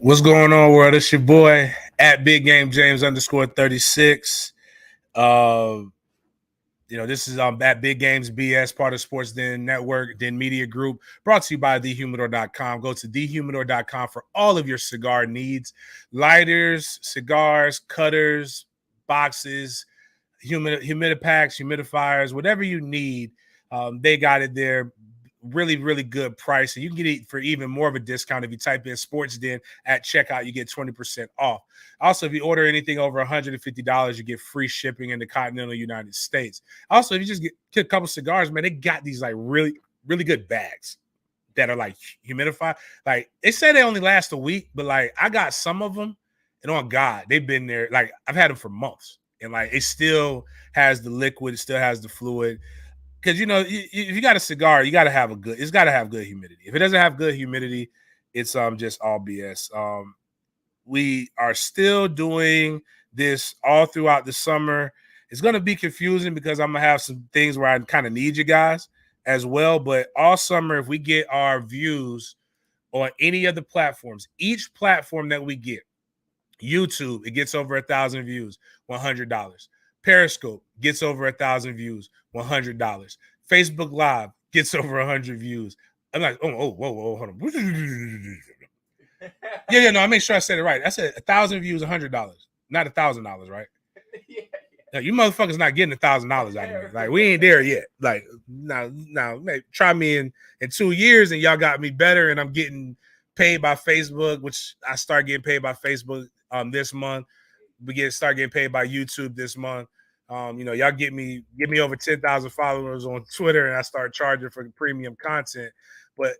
What's going on, world? It's your boy at Big Game James _36. Uh, this is at Big Games BS, part of Sports Den Network, Den Media Group, brought to you by thehumidor.com. Go to thehumidor.com for all of your cigar needs: lighters, cigars, cutters, boxes, humidipacks, humidifiers, whatever you need. They got it there. Really, really good price. And you can get it for even more of a discount if you type in Sports Den at checkout. You get 20% off. Also, if you order anything over $150, you get free shipping in the continental United States. Also, if you just get a couple cigars, man, they got these like really, really good bags that are like humidified. Like they say they only last a week, but like I got some of them, and on God, they've been there. Like I've had them for months, and like it still has the liquid, it still has the fluid. Because if you got a cigar, you got to have it's got to have good humidity. If it doesn't have good humidity, it's just all BS. We are still doing this all throughout the summer. It's going to be confusing because I'm going to have some things where I kind of need you guys as well. But all summer, if we get our views on any of the platforms, each platform that we get, YouTube, it gets over 1,000 views, $100. Periscope gets over 1,000 views, $100. Facebook Live gets over 100 views. I'm like, whoa, hold on. No, I made sure I said it right. I said 1,000 views, $100, not $1,000, right? Yeah. Now, you motherfuckers not getting $1,000 out of me. Like we ain't there yet. Like now, try me in 2 years, and y'all got me better, and I'm getting paid by Facebook, which I start getting paid by Facebook this month. Start getting paid by YouTube this month. Y'all give me over 10,000 followers on Twitter, and I start charging for the premium content. But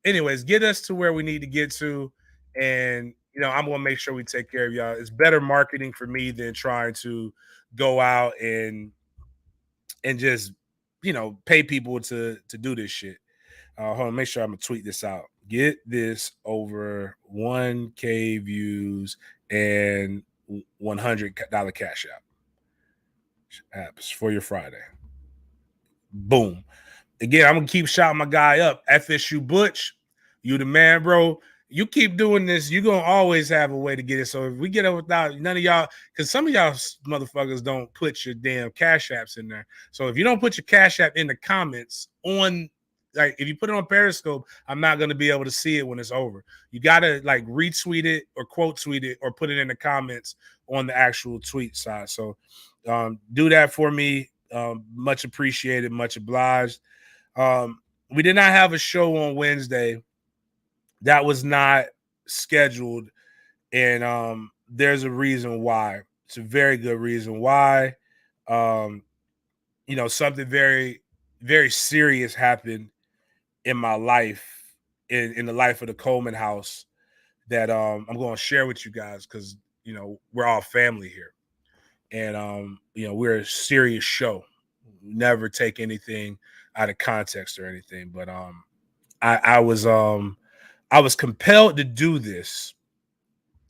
anyways, get us to where we need to get to, and I'm gonna make sure we take care of y'all. It's better marketing for me than trying to go out and just pay people to do this shit. Hold on, make sure I'm gonna tweet this out. Get this over 1K views and $100 cash out apps for your Friday. Boom. Again, I'm gonna keep shouting my guy up. FSU Butch, you the man, bro. You keep doing this, you're gonna always have a way to get it. So if we get it without none of y'all, because some of y'all motherfuckers don't put your damn cash apps in there. So if you don't put your cash app in the comments on, like if you put it on Periscope, I'm not gonna be able to see it when it's over. You gotta like retweet it or quote tweet it or put it in the comments on the actual tweet side. So do that for me. Much appreciated, much obliged. We did not have a show on Wednesday. That was not scheduled, and there's a reason why. It's a very good reason why. Something very, very serious happened in my life, in the life of the Coleman house, that I'm going to share with you guys because we're all family here, and we're a serious show. Never take anything out of context or anything, but I was compelled to do this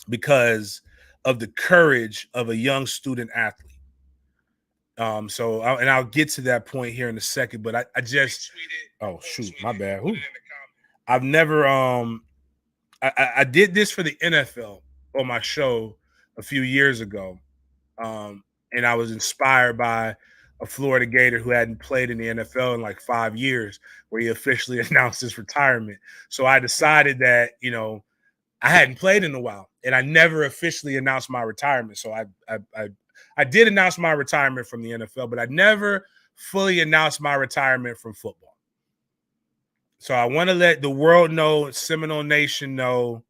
because of the courage of a young student athlete. I'll get to that point here in a second, but I just shoot, my bad. Ooh. I've never I did this for the NFL on my show a few years ago. And I was inspired by a Florida Gator who hadn't played in the NFL in like 5 years, where he officially announced his retirement. So I decided that, I hadn't played in a while, and I never officially announced my retirement. So I did announce my retirement from the NFL, but I never fully announced my retirement from football. So I want to let the world know, Seminole Nation know,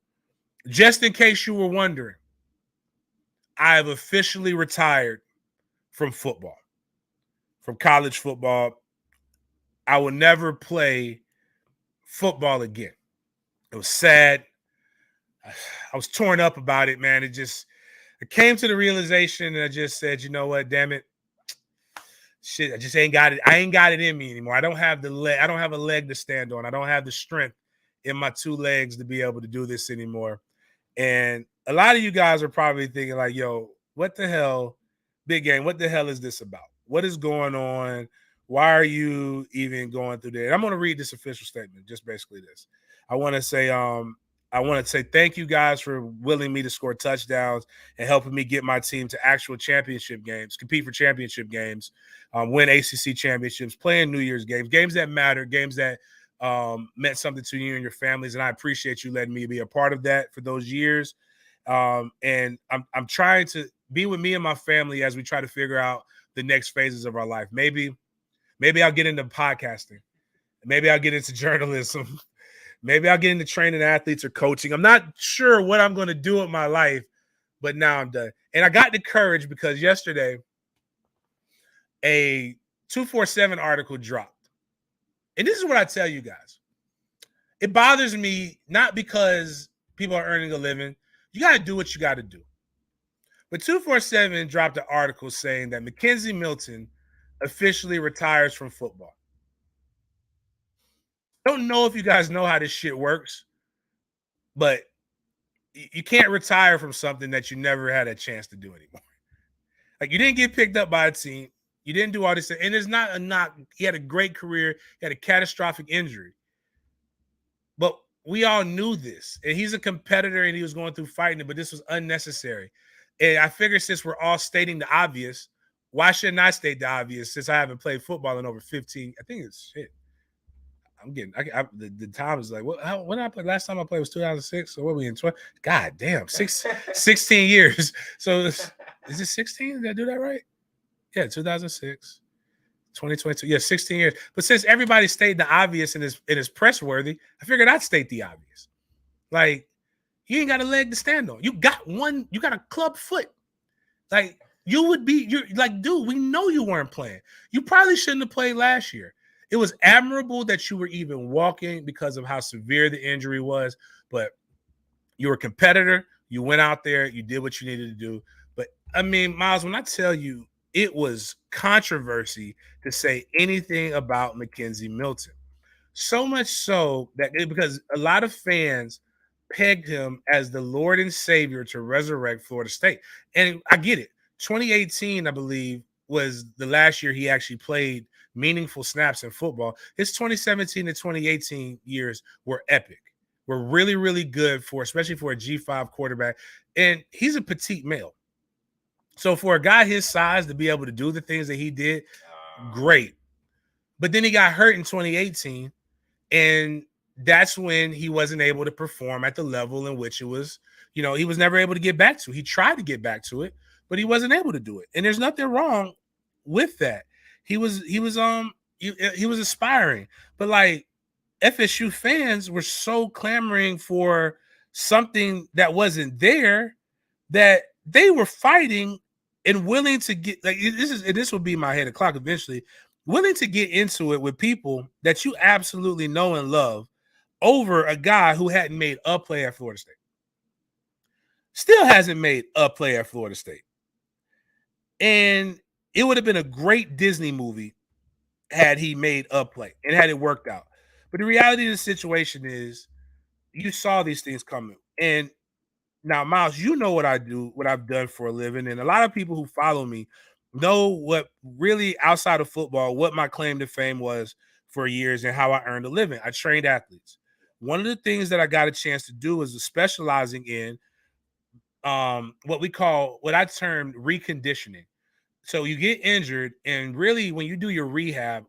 just in case you were wondering, I have officially retired from football, from college football. I will never play football again. It was sad. I was torn up about it, man. I came to the realization, and I just said, you know what, damn it. Shit, I just ain't got it. I ain't got it in me anymore. I don't have the leg. I don't have a leg to stand on. I don't have the strength in my two legs to be able to do this anymore. And a lot of you guys are probably thinking like, yo, what the hell, Big Game, what the hell is this about? What is going on? Why are you even going through that? I'm going to read this official statement, just basically this. I want to say, I want to say thank you guys for willing me to score touchdowns and helping me get my team to actual championship games, compete for championship games, win ACC championships, playing New Year's games that matter, games that meant something to you and your families. And I appreciate you letting me be a part of that for those years. And I'm trying to be with me and my family as we try to figure out the next phases of our life. Maybe I'll get into podcasting. Maybe I'll get into journalism. Maybe I'll get into training athletes or coaching. I'm not sure what I'm going to do with my life, but now I'm done. And I got the courage because yesterday a 247 article dropped. And this is what I tell you guys. It bothers me not because people are earning a living. You got to do what you got to do. But 247 dropped an article saying that McKenzie Milton officially retires from football. Don't know if you guys know how this shit works, but you can't retire from something that you never had a chance to do anymore. Like, you didn't get picked up by a team. You didn't do all this. And it's not a knock. He had a great career. He had a catastrophic injury. But we all knew this. And he's a competitor and he was going through fighting it, but this was unnecessary. And I figure since we're all stating the obvious, why shouldn't I state the obvious since I haven't played football in over 15? I think it's shit. I'm getting the time is like, when I played last time I played was 2006. So what are we in 12? God damn, 16 years. So is it 16? Did I do that right? Yeah, 2006, 2022. Yeah, 16 years. But since everybody stated the obvious and is press worthy, I figured I'd state the obvious. Like, you ain't got a leg to stand on. You got a club foot. Like, you're like, dude, we know you weren't playing. You probably shouldn't have played last year. It was admirable that you were even walking because of how severe the injury was, but you were a competitor. You went out there, you did what you needed to do. But I mean, Miles, when I tell you it was controversy to say anything about McKenzie Milton, so much so that because a lot of fans pegged him as the Lord and Savior to resurrect Florida State. And I get it. 2018, I believe, was the last year he actually played meaningful snaps in football. His 2017 to 2018 years were epic. Were really, really good especially for a G5 quarterback. And he's a petite male. So for a guy his size to be able to do the things that he did, great. But then he got hurt in 2018, and that's when he wasn't able to perform at the level in which it was, he was never able to get back to. He tried to get back to it, but he wasn't able to do it. And there's nothing wrong with that. He was aspiring, but like FSU fans were so clamoring for something that wasn't there that they were fighting and willing to get this will be my head o'clock eventually, willing to get into it with people that you absolutely know and love over a guy who hadn't made a play at Florida State. Still hasn't made a play at Florida State. And it would have been a great Disney movie had he made a play and had it worked out. But the reality of the situation is you saw these things coming. And now, Miles, you know what I do, what I've done for a living. And a lot of people who follow me know what really outside of football, what my claim to fame was for years and how I earned a living. I trained athletes. One of the things that I got a chance to do is specializing in what I termed reconditioning. So you get injured, and really when you do your rehab,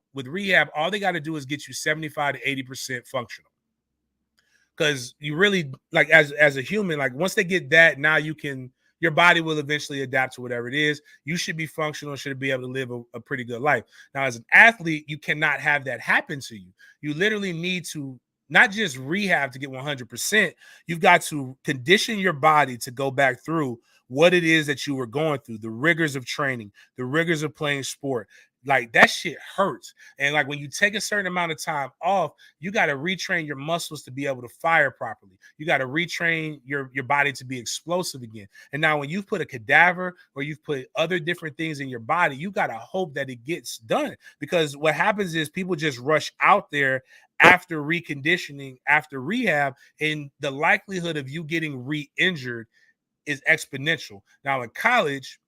all they got to do is get you 75 to 80% functional. Because you really, like, as a human, like once they get that, now your body will eventually adapt to whatever it is. You should be functional, should be able to live a pretty good life. Now, as an athlete, you cannot have that happen to you. You literally need to not just rehab to get 100%. You've got to condition your body to go back through what it is that you were going through, the rigors of training, the rigors of playing sport. Like, that shit hurts. And like when you take a certain amount of time off, you got to retrain your muscles to be able to fire properly. You got to retrain your body to be explosive again. And now when you've put a cadaver or you've put other different things in your body, you got to hope that it gets done. Because what happens is people just rush out there after reconditioning, after rehab, and the likelihood of you getting re-injured is exponential. Now in college,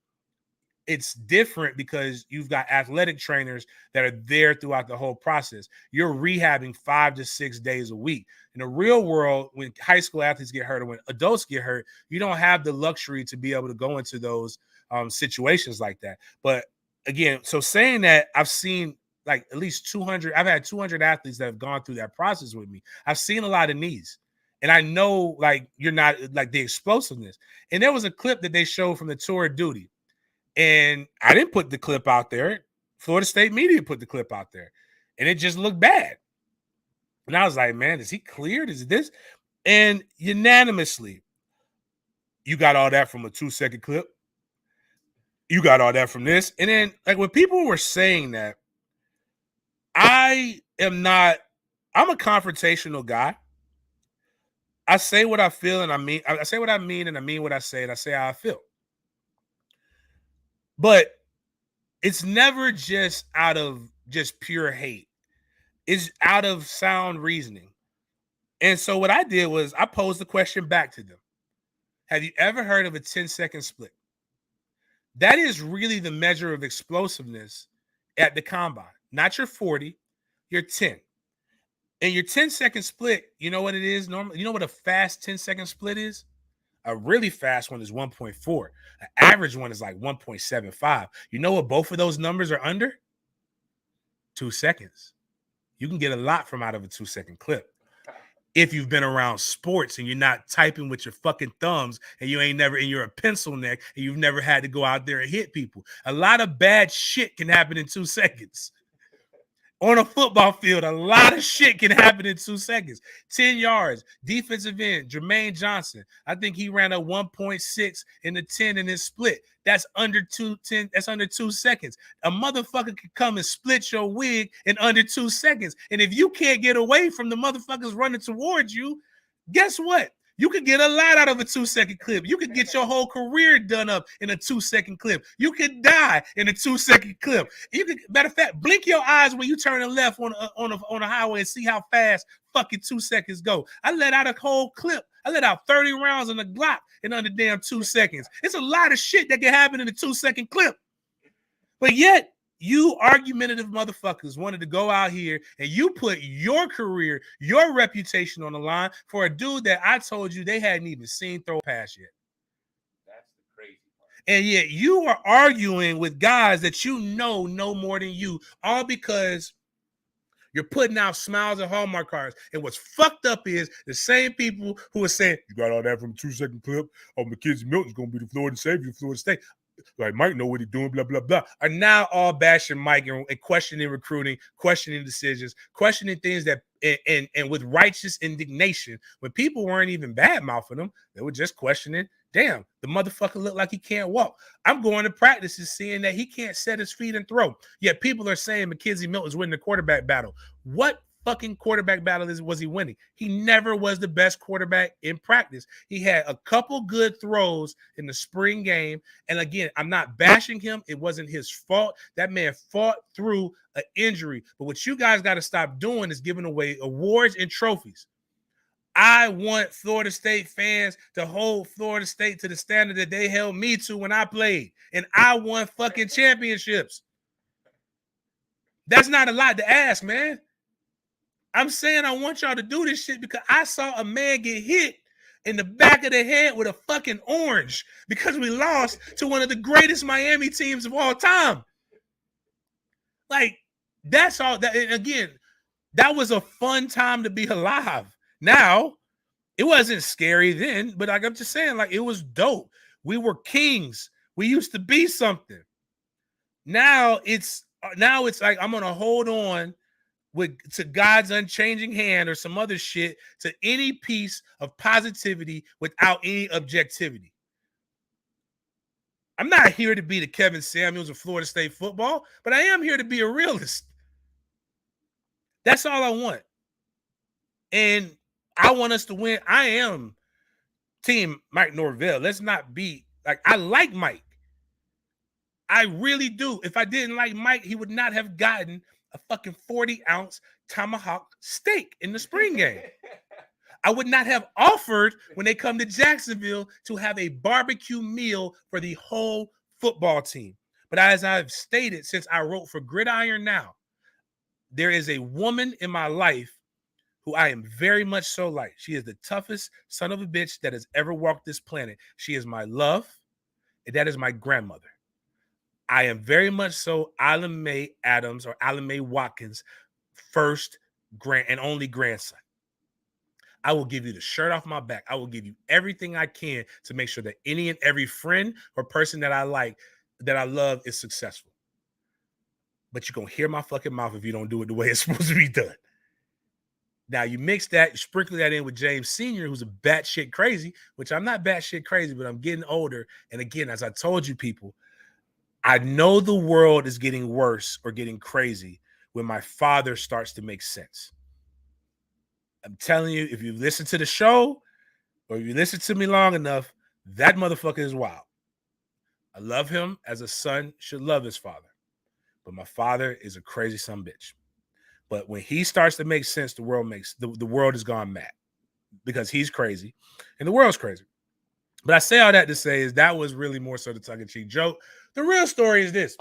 it's different because you've got athletic trainers that are there throughout the whole process. You're rehabbing 5 to 6 days a week. In the real world, when high school athletes get hurt or when adults get hurt, you don't have the luxury to be able to go into those situations like that. But again, so saying that, I've seen like at least 200, I've had 200 athletes that have gone through that process with me. I've seen a lot of knees. And I know, like, you're not like the explosiveness. And there was a clip that they showed from the tour of duty. And I didn't put the clip out there. Florida State media put the clip out there. And it just looked bad. And I was like, man, is he cleared? Is this? And unanimously, you got all that from a 2-second clip. You got all that from this. And then, like, when people were saying that, I'm a confrontational guy. I say what I feel and I mean. I say what I mean and I mean what I say, and I say how I feel. But it's never just out of just pure hate. It's out of sound reasoning. And so what I did was I posed the question back to them. Have you ever heard of a 10-second split? That is really the measure of explosiveness at the combine. Not your 40, your 10. And your 10-second split, you know what it is normally? You know what a fast 10-second split is? A really fast one is 1.4. An average one is like 1.75. You know what both of those numbers are under? 2 seconds. You can get a lot from out of a 2-second clip. If you've been around sports and you're not typing with your fucking thumbs and you're a pencil neck and you've never had to go out there and hit people. A lot of bad shit can happen in 2 seconds. On a football field, a lot of shit can happen in 2 seconds. 10 yards, defensive end, Jermaine Johnson. I think he ran a 1.6 in the 10 in his split. That's under 2:10. That's under 2 seconds. A motherfucker could come and split your wig in under 2 seconds. And if you can't get away from the motherfuckers running towards you, guess what? You could get a lot out of a 2-second clip. You could get your whole career done up in a 2-second clip. You could die in a 2-second clip. You could, matter of fact, blink your eyes when you turn left on a highway and see how fast fucking 2 seconds go. I let out a whole clip. I let out 30 rounds on the Glock in under damn 2 seconds. It's a lot of shit that can happen in a 2-second clip. But yet, you argumentative motherfuckers wanted to go out here and you put your career, your reputation on the line for a dude that I told you they hadn't even seen throw a pass yet. That's the crazy part. And yet you are arguing with guys that you know more than you, all because you're putting out smiles and Hallmark cards. And what's fucked up is the same people who are saying, you got all that from a 2-second clip, Mackenzie Milton's going to be the Florida savior of Florida State. Like, Mike know what he's doing, blah, blah, blah, are now all bashing Mike and questioning recruiting, questioning decisions, questioning things that, and with righteous indignation, when people weren't even bad-mouthing them, they were just questioning, damn, the motherfucker looked like he can't walk. I'm going to practices seeing that he can't set his feet and throw. Yet people are saying Mackenzie Milton's winning the quarterback battle. What fucking quarterback battle was he winning? He never was the best quarterback in practice. He had a couple good throws in the spring game. And again, I'm not bashing him. It wasn't his fault. That man fought through an injury. But what you guys got to stop doing is giving away awards and trophies. I want Florida State fans to hold Florida State to the standard that they held me to when I played. And I won fucking championships. That's not a lot to ask, man. I'm saying I want y'all to do this shit because I saw a man get hit in the back of the head with a fucking orange because we lost to one of the greatest Miami teams of all time. Like, that's all that. And again, that was a fun time to be alive. Now, it wasn't scary then, but like I'm just saying, like, it was dope. We were kings. We used to be something. Now it's like I'm gonna hold on to God's unchanging hand or some other shit to any piece of positivity without any objectivity. I'm not here to be the Kevin Samuels of Florida State football, but I am here to be a realist. That's all I want. And I want us to win. I am team Mike Norvell. Let's not be like, I like Mike. I really do. If I didn't like Mike, he would not have gotten a fucking 40-ounce tomahawk steak in the spring game. I would not have offered when they come to Jacksonville to have a barbecue meal for the whole football team. But as I've stated since I wrote for Gridiron Now, there is a woman in my life who I am very much so like. She is the toughest son of a bitch that has ever walked this planet. She is my love, and that is my grandmother. I am very much so Alan Mae Adams or Alan Mae Watkins' first and only grandson. I will give you the shirt off my back. I will give you everything I can to make sure that any and every friend or person that I like, that I love, is successful. But you're going to hear my fucking mouth if you don't do it the way it's supposed to be done. Now, you mix that, you sprinkle that in with James Sr., who's a batshit crazy, which I'm not batshit crazy, but I'm getting older. And again, as I told you people, I know the world is getting worse or getting crazy when my father starts to make sense. I'm telling you, if you listen to the show or if you listen to me long enough, that motherfucker is wild. I love him as a son should love his father. But my father is a crazy son bitch. But when he starts to make sense, the world has gone mad because he's crazy and the world's crazy. But I say all that to say is that was really more so the tongue-in-cheek joke. The real story is this.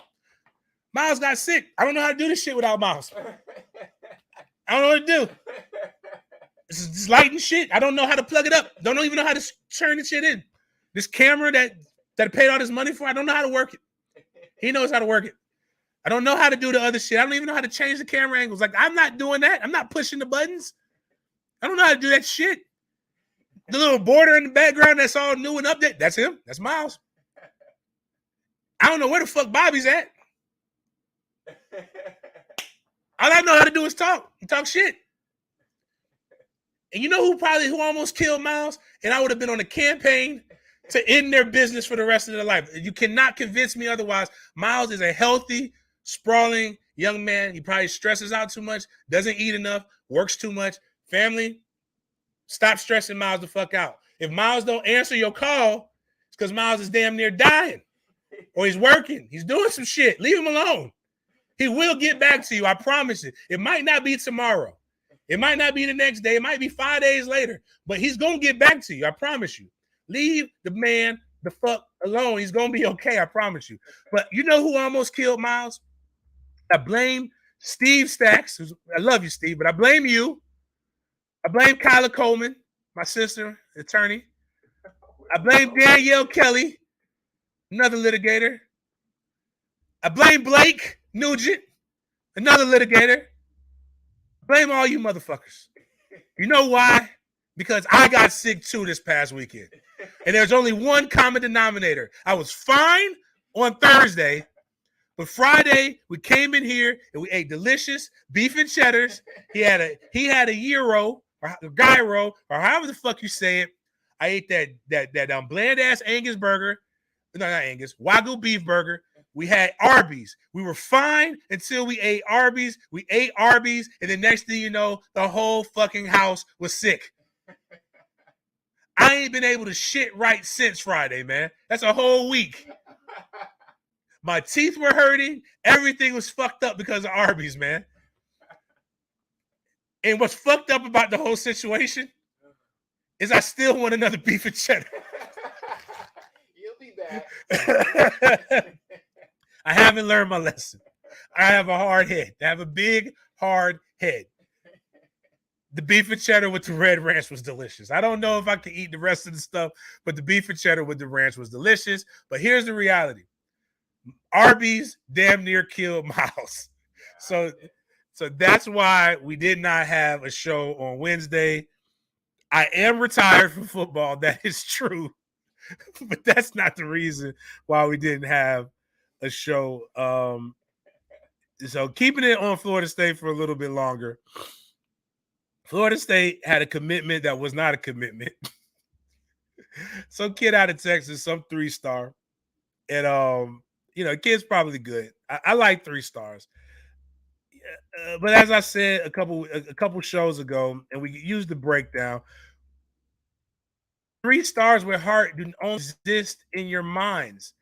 Miles got sick. I don't know how to do this shit without Miles. I don't know what to do. It's light and shit. I don't know how to plug it up. Don't even know how to turn the shit in. This camera that I paid all this money for, I don't know how to work it. He knows how to work it. I don't know how to do the other shit. I don't even know how to change the camera angles. Like, I'm not doing that. I'm not pushing the buttons. I don't know how to do that shit. The little border in the background that's all new and updated, that's him. That's Miles. I don't know where the fuck Bobby's at. All I know how to do is talk. And talk shit. And you know who almost killed Miles? And I would have been on a campaign to end their business for the rest of their life. You cannot convince me otherwise. Miles is a healthy, sprawling young man. He probably stresses out too much, doesn't eat enough, works too much. Family, stop stressing Miles the fuck out. If Miles don't answer your call, it's because Miles is damn near dying. Or he's working. He's doing some shit. Leave him alone. He will get back to you. I promise you. It might not be tomorrow. It might not be the next day. It might be 5 days later. But he's going to get back to you. I promise you. Leave the man the fuck alone. He's going to be okay. I promise you. But you know who almost killed Miles? I blame Steve Stacks. I love you, Steve, but I blame you. I blame Kyla Coleman, my sister, attorney. I blame Danielle Kelly, another litigator. I blame Blake Nugent, another litigator. Blame all you motherfuckers. You know why? Because I got sick too this past weekend. And there's only one common denominator. I was fine on Thursday, but Friday we came in here and we ate delicious beef and cheddars. He had a gyro or gyro or however the fuck you say it. I ate that bland ass Angus burger. No, not Angus. Wagyu beef burger. We had Arby's. We were fine until we ate Arby's. We ate Arby's, and the next thing you know, the whole fucking house was sick. I ain't been able to shit right since Friday, man. That's a whole week. My teeth were hurting. Everything was fucked up because of Arby's, man. And what's fucked up about the whole situation is I still want another beef and cheddar. You'll be back. I haven't learned my lesson. I have a hard head. I have a big, hard head. The beef and cheddar with the red ranch was delicious. I don't know if I could eat the rest of the stuff, but the beef and cheddar with the ranch was delicious. But here's the reality. Arby's damn near killed Miles. So that's why we did not have a show on Wednesday. I am retired from football. That is true. But that's not the reason why we didn't have a show. So keeping it on Florida State for a little bit longer. Florida State had a commitment that was not a commitment. Some kid out of Texas, some 3-star. And kid's probably good. I like 3 stars. But as I said a couple shows ago, and we used the breakdown, 3 stars with heart do only exist in your minds.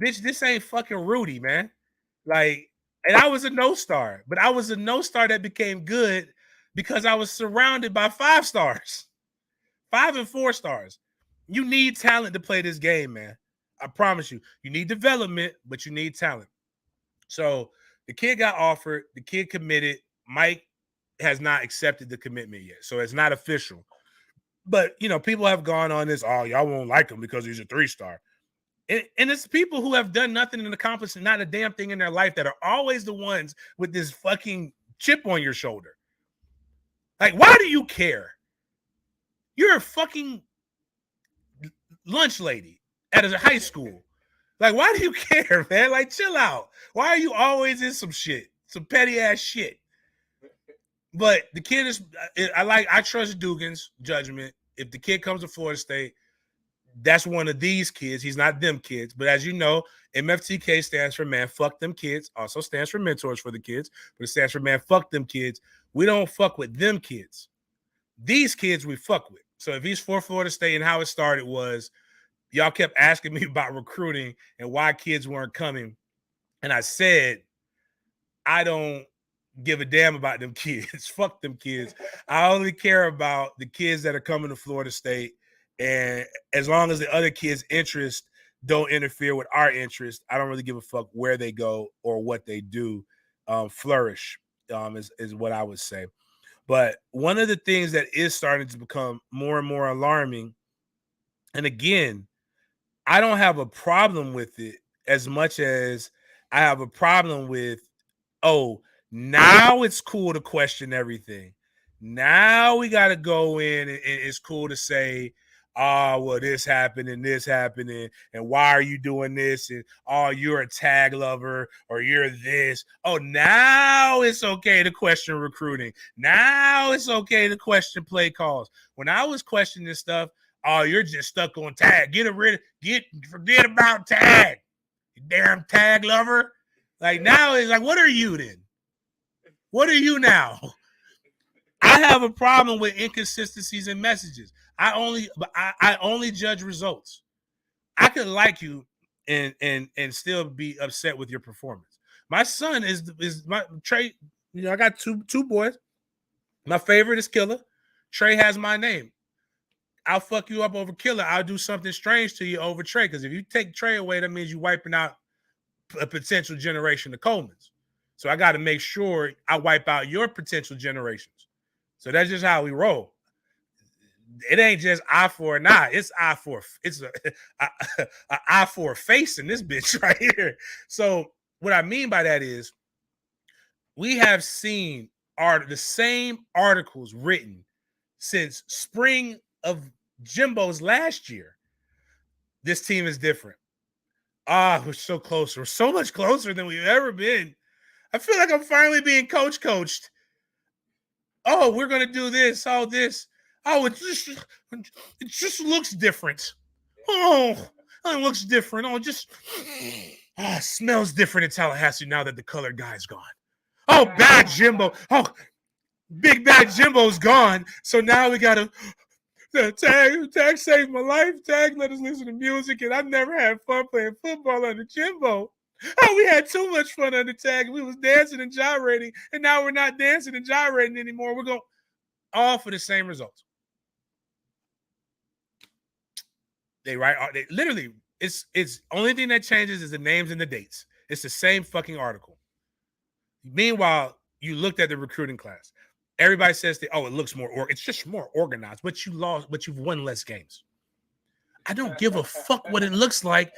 Bitch, this ain't fucking Rudy, man. Like, and I was a no star, but I was a no star that became good because I was surrounded by 5 stars, 5 and 4 stars. You need talent to play this game, man. I promise you. You need development, but you need talent. So the kid got offered, the kid committed. Mike has not accepted the commitment yet, so it's not official. But people have gone on this. Oh, y'all won't like him because he's a 3-star. And it's people who have done nothing and accomplished not a damn thing in their life that are always the ones with this fucking chip on your shoulder. Like, why do you care? You're a fucking lunch lady at a high school. Like, why do you care, man? Like, chill out. Why are you always in some shit? Some petty ass shit. But the kid is, I trust Dugan's judgment. If the kid comes to Florida State, that's one of these kids. He's not them kids. But as you know, MFTK stands for man, fuck them kids. Also stands for mentors for the kids. But it stands for man, fuck them kids. We don't fuck with them kids. These kids we fuck with. So if he's for Florida State, and how it started was y'all kept asking me about recruiting and why kids weren't coming. And I said, I don't give a damn about them kids. Fuck them kids. I only care about the kids that are coming to Florida State. And as long as the other kids' interests don't interfere with our interest, I don't really give a fuck where they go or what they do. Flourish is what I would say. But one of the things that is starting to become more and more alarming, and again, I don't have a problem with it as much as I have a problem with, now it's cool to question everything. Now we got to go in and it's cool to say, well, this happened and this happened, and why are you doing this? And you're a tag lover or you're this. Oh, now it's okay to question recruiting. Now it's okay to question play calls. When I was questioning this stuff, you're just stuck on tag. Forget about tag. You damn tag lover. Like, now it's like, what are you then? What are you now? I have a problem with inconsistencies in messages. I only judge results. I could like you and still be upset with your performance. My son is my Trey. I got two boys. My favorite is Killer. Trey has my name. I'll fuck you up over Killer. I'll do something strange to you over Trey. Because if you take Trey away, that means you're wiping out a potential generation of Colemans. So I got to make sure I wipe out your potential generations. So that's just how we roll. It ain't just eye for an eye. It's eye for it's a eye for a face in this bitch right here. So what I mean by that is we have seen the same articles written since spring of Jimbo's last year. This team is different. We're so close. We're so much closer than we've ever been. I feel like I'm finally being coached. Oh, we're going to do this, all this. Oh, it just looks different. Oh, it looks different. Oh, it smells different in Tallahassee now that the colored guy's gone. Oh, bad Jimbo. Oh, big bad Jimbo's gone. So now we got to Tag saved my life. Tag let us listen to music, and I've never had fun playing football under Jimbo. Oh, we had too much fun under Tag. We was dancing and gyrating, and now we're not dancing and gyrating anymore. We're going all for the same results. They literally, it's only thing that changes is the names and the dates. It's the same fucking article. Meanwhile, you looked at the recruiting class. Everybody says that, it looks it's just more organized, but you've won less games. I don't give a fuck what it looks like.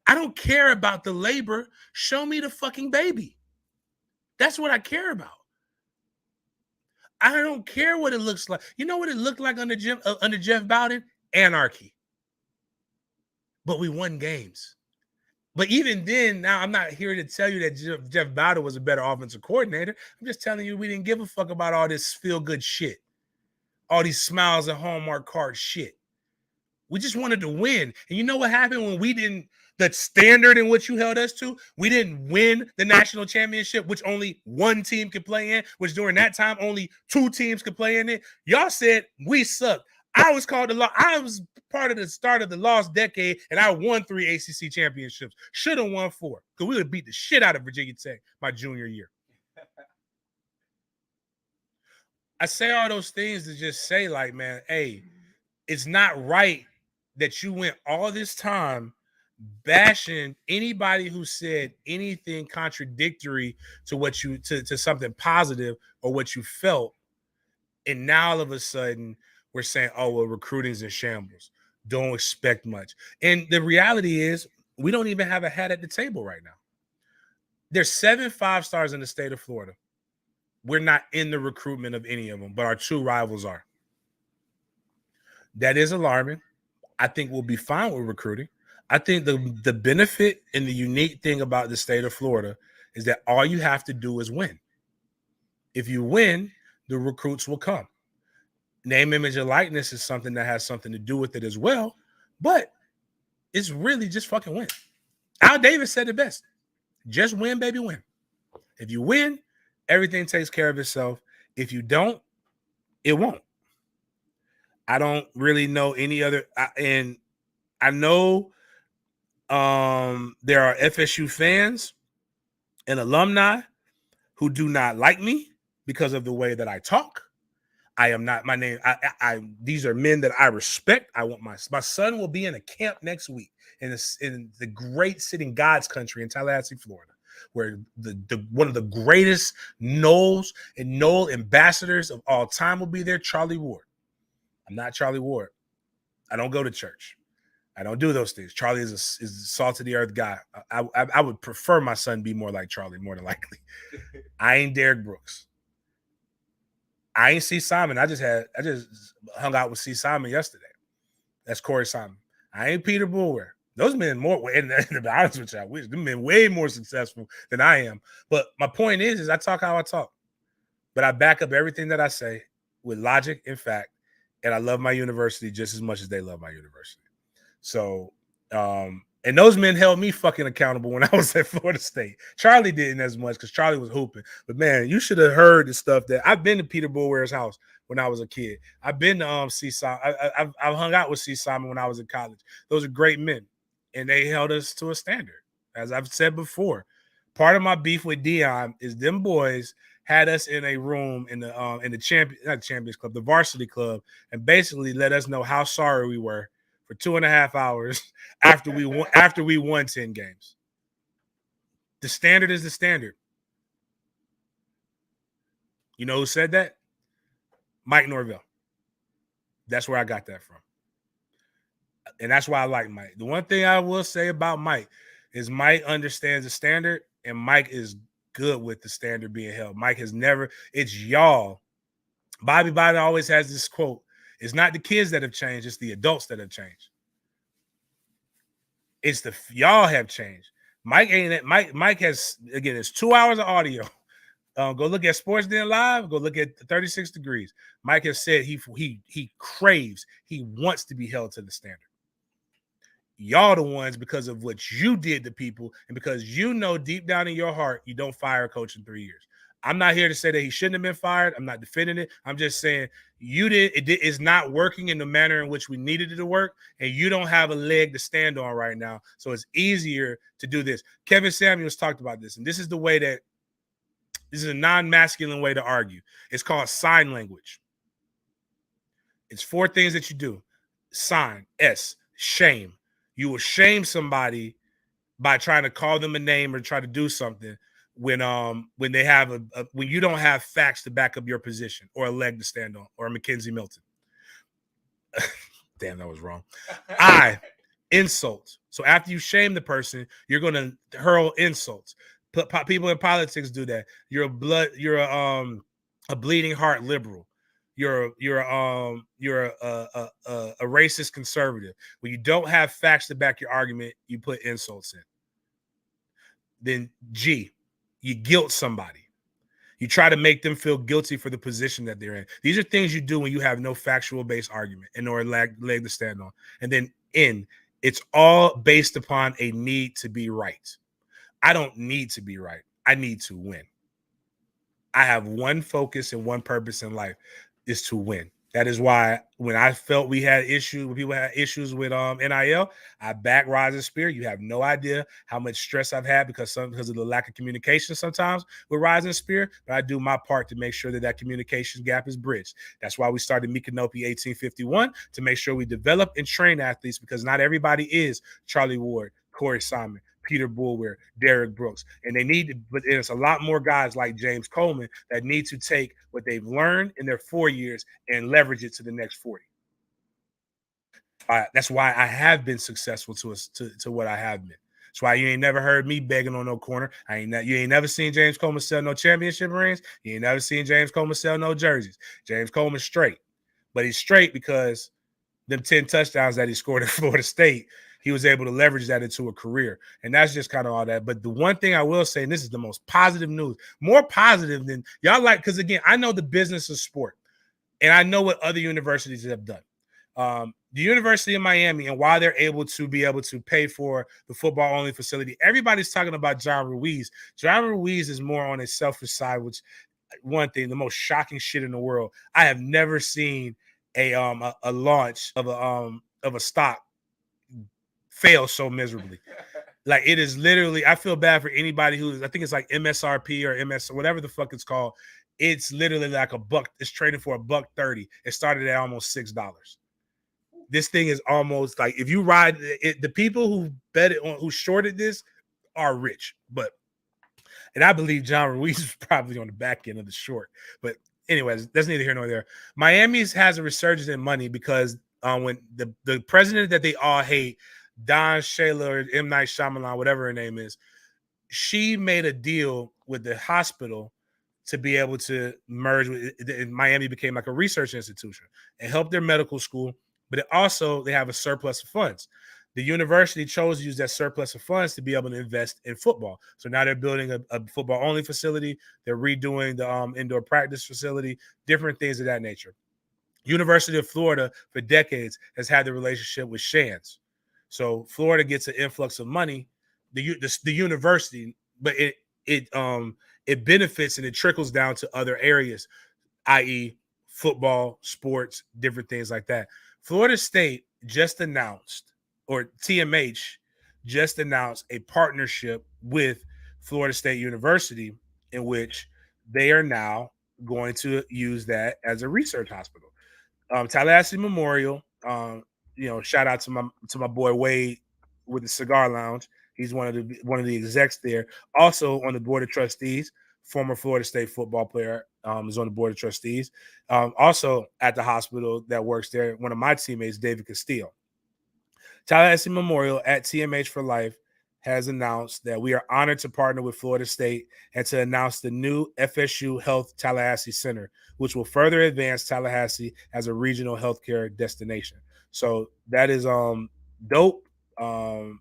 I don't care about the labor. Show me the fucking baby. That's what I care about. I don't care what it looks like. You know what it looked like under Jeff Bowden? Anarchy. But we won games. But even then, now I'm not here to tell you that Jeff Bowden was a better offensive coordinator. I'm just telling you we didn't give a fuck about all this feel-good shit. All these smiles and Hallmark card shit. We just wanted to win. And you know what happened when we didn't, the standard in which you held us to, we didn't win the national championship, which only one team could play in, which during that time only 2 teams could play in it. Y'all said we sucked. I was part of the start of the lost decade, and I won 3 ACC championships. Should have won 4, because we would have beat the shit out of Virginia Tech my junior year. I say all those things to just say, like, man, hey, it's not right that you went all this time bashing anybody who said anything contradictory to what you to something positive or what you felt. And now all of a sudden we're saying, oh, well, recruiting's in shambles. Don't expect much. And the reality is we don't even have a hat at the table right now. There's 7 5-stars in the state of Florida. We're not in the recruitment of any of them, but our 2 rivals are. That is alarming. I think we'll be fine with recruiting. I think the benefit and the unique thing about the state of Florida is that all you have to do is win. If you win, the recruits will come. Name, image, and likeness is something that has something to do with it as well, but it's really just fucking win. Al Davis said it best. Just win, baby, win. If you win, everything takes care of itself. If you don't, it won't. I don't really know any other, and I know there are FSU fans and alumni who do not like me because of the way that I talk. I am not my name. These are men that I respect. I want my son will be in a camp next week in the great city in God's country in Tallahassee, Florida, where the one of the greatest Noles and Nole ambassadors of all time will be there, Charlie Ward. I'm not Charlie Ward. I don't go to church. I don't do those things. Charlie is a salt of the earth guy. I would prefer my son be more like Charlie, more than likely. I ain't Derek Brooks. I ain't C. Simon. I just hung out with C. Simon yesterday. That's Corey Simon. I ain't Peter Boulware. Those men more, and to be honest with you, I wish them men way more successful than I am. But my point is I talk how I talk. But I back up everything that I say with logic and fact. And I love my university just as much as they love my university. So, and those men held me fucking accountable when I was at Florida State. Charlie didn't as much because Charlie was hooping. But man, you should have heard the stuff that I've been to Peter Boulware's house when I was a kid. I've been to C. Simon. I've hung out with C. Simon when I was in college. Those are great men, and they held us to a standard. As I've said before, part of my beef with Dion is them boys had us in a room in the Champions Club, the varsity club, and basically let us know how sorry we were for 2.5 hours after we won 10 games. The standard is the standard. You know who said that? Mike Norvell. That's where I got that from. And that's why I like Mike. The one thing I will say about Mike is Mike understands the standard, and Mike is good with the standard being held. Mike has never, it's y'all. Bobby always has this quote. It's not the kids that have changed, it's the adults that have changed. It's the y'all have changed. Mike ain't it. Mike has, again, it's 2 hours of audio. Go look at Sports Den Live. Go look at 36 Degrees. Mike has said he craves, he wants to be held to the standard. Y'all the ones, because of what you did to people, and because you know deep down in your heart you don't fire a coach in 3 years. I'm not here to say that he shouldn't have been fired. I'm not defending it. I'm just saying it's not working in the manner in which we needed it to work, and you don't have a leg to stand on right now. So it's easier to do this. Kevin Samuels talked about this, and this is a non-masculine way to argue. It's called sign language. It's 4 things that you do. Sign, S, shame. You will shame somebody by trying to call them a name or try to do something when they have when you don't have facts to back up your position or a leg to stand on, or a Mackenzie Milton. Damn, that was wrong. Insult. So after you shame the person, you're going to hurl insults. People in politics do that. You're a bleeding heart liberal. You're a racist conservative. When you don't have facts to back your argument, you put insults in. Then G, you guilt somebody. You try to make them feel guilty for the position that they're in. These are things you do when you have no factual based argument and or leg to stand on. And then N, it's all based upon a need to be right. I don't need to be right. I need to win. I have one focus and one purpose in life, is to win. That is why when I felt we had issues, when people had issues with NIL, I backed Rising Spear. You have no idea how much stress I've had because of the lack of communication sometimes with Rising Spear. But I do my part to make sure that communication gap is bridged. That's why we started Micanopy 1851, to make sure we develop and train athletes, because not everybody is Charlie Ward, Corey Simon, Peter Boulware, Derek Brooks. And they need to, but there's a lot more guys like James Coleman that need to take what they've learned in their 4 years and leverage it to the next 40. That's why I have been successful to what I have been. That's why you ain't never heard me begging on no corner. You ain't never seen James Coleman sell no championship rings. You ain't never seen James Coleman sell no jerseys. James Coleman's straight. But he's straight because them 10 touchdowns that he scored at Florida State, he was able to leverage that into a career. And that's just kind of all that. But the one thing I will say, and this is the most positive news, more positive than y'all like, because again, I know the business of sport and I know what other universities have done. The University of Miami, and why they're able to pay for the football only facility. Everybody's talking about John Ruiz. John Ruiz is more on a selfish side, which one thing, the most shocking shit in the world. I have never seen a launch of a stock fail so miserably. Like it is literally, I feel bad for anybody who's, I think it's like MSRP or MS, whatever the fuck it's called. It's literally like $1. It's trading for $1.30. It started at almost $6. This thing is almost like if you ride it, the people who bet it on, who shorted this are rich. And I believe John Ruiz is probably on the back end of the short. But anyways, that's neither here nor there. Miami's has a resurgence in money because when the president that they all hate, Don Shayla or M. Night Shyamalan, whatever her name is, she made a deal with the hospital to be able to merge with it. Miami became like a research institution and help their medical school. But it also, they have a surplus of funds. The university chose to use that surplus of funds to be able to invest in football. So now they're building a football-only facility. They're redoing the indoor practice facility, different things of that nature. University of Florida, for decades, has had the relationship with Shands. So Florida gets an influx of money, the university, but it benefits and it trickles down to other areas, i.e., football, sports, different things like that. Florida State just announced, or TMH just announced, a partnership with Florida State University in which they are now going to use that as a research hospital. Tallahassee Memorial, shout out to my boy Wade with the Cigar Lounge. He's one of the execs there. Also on the board of trustees, former Florida State football player, is on the board of trustees. Also at the hospital that works there, one of my teammates, David Castillo. Tallahassee Memorial at TMH for Life has announced that we are honored to partner with Florida State and to announce the new FSU Health Tallahassee Center, which will further advance Tallahassee as a regional healthcare destination. So that is dope.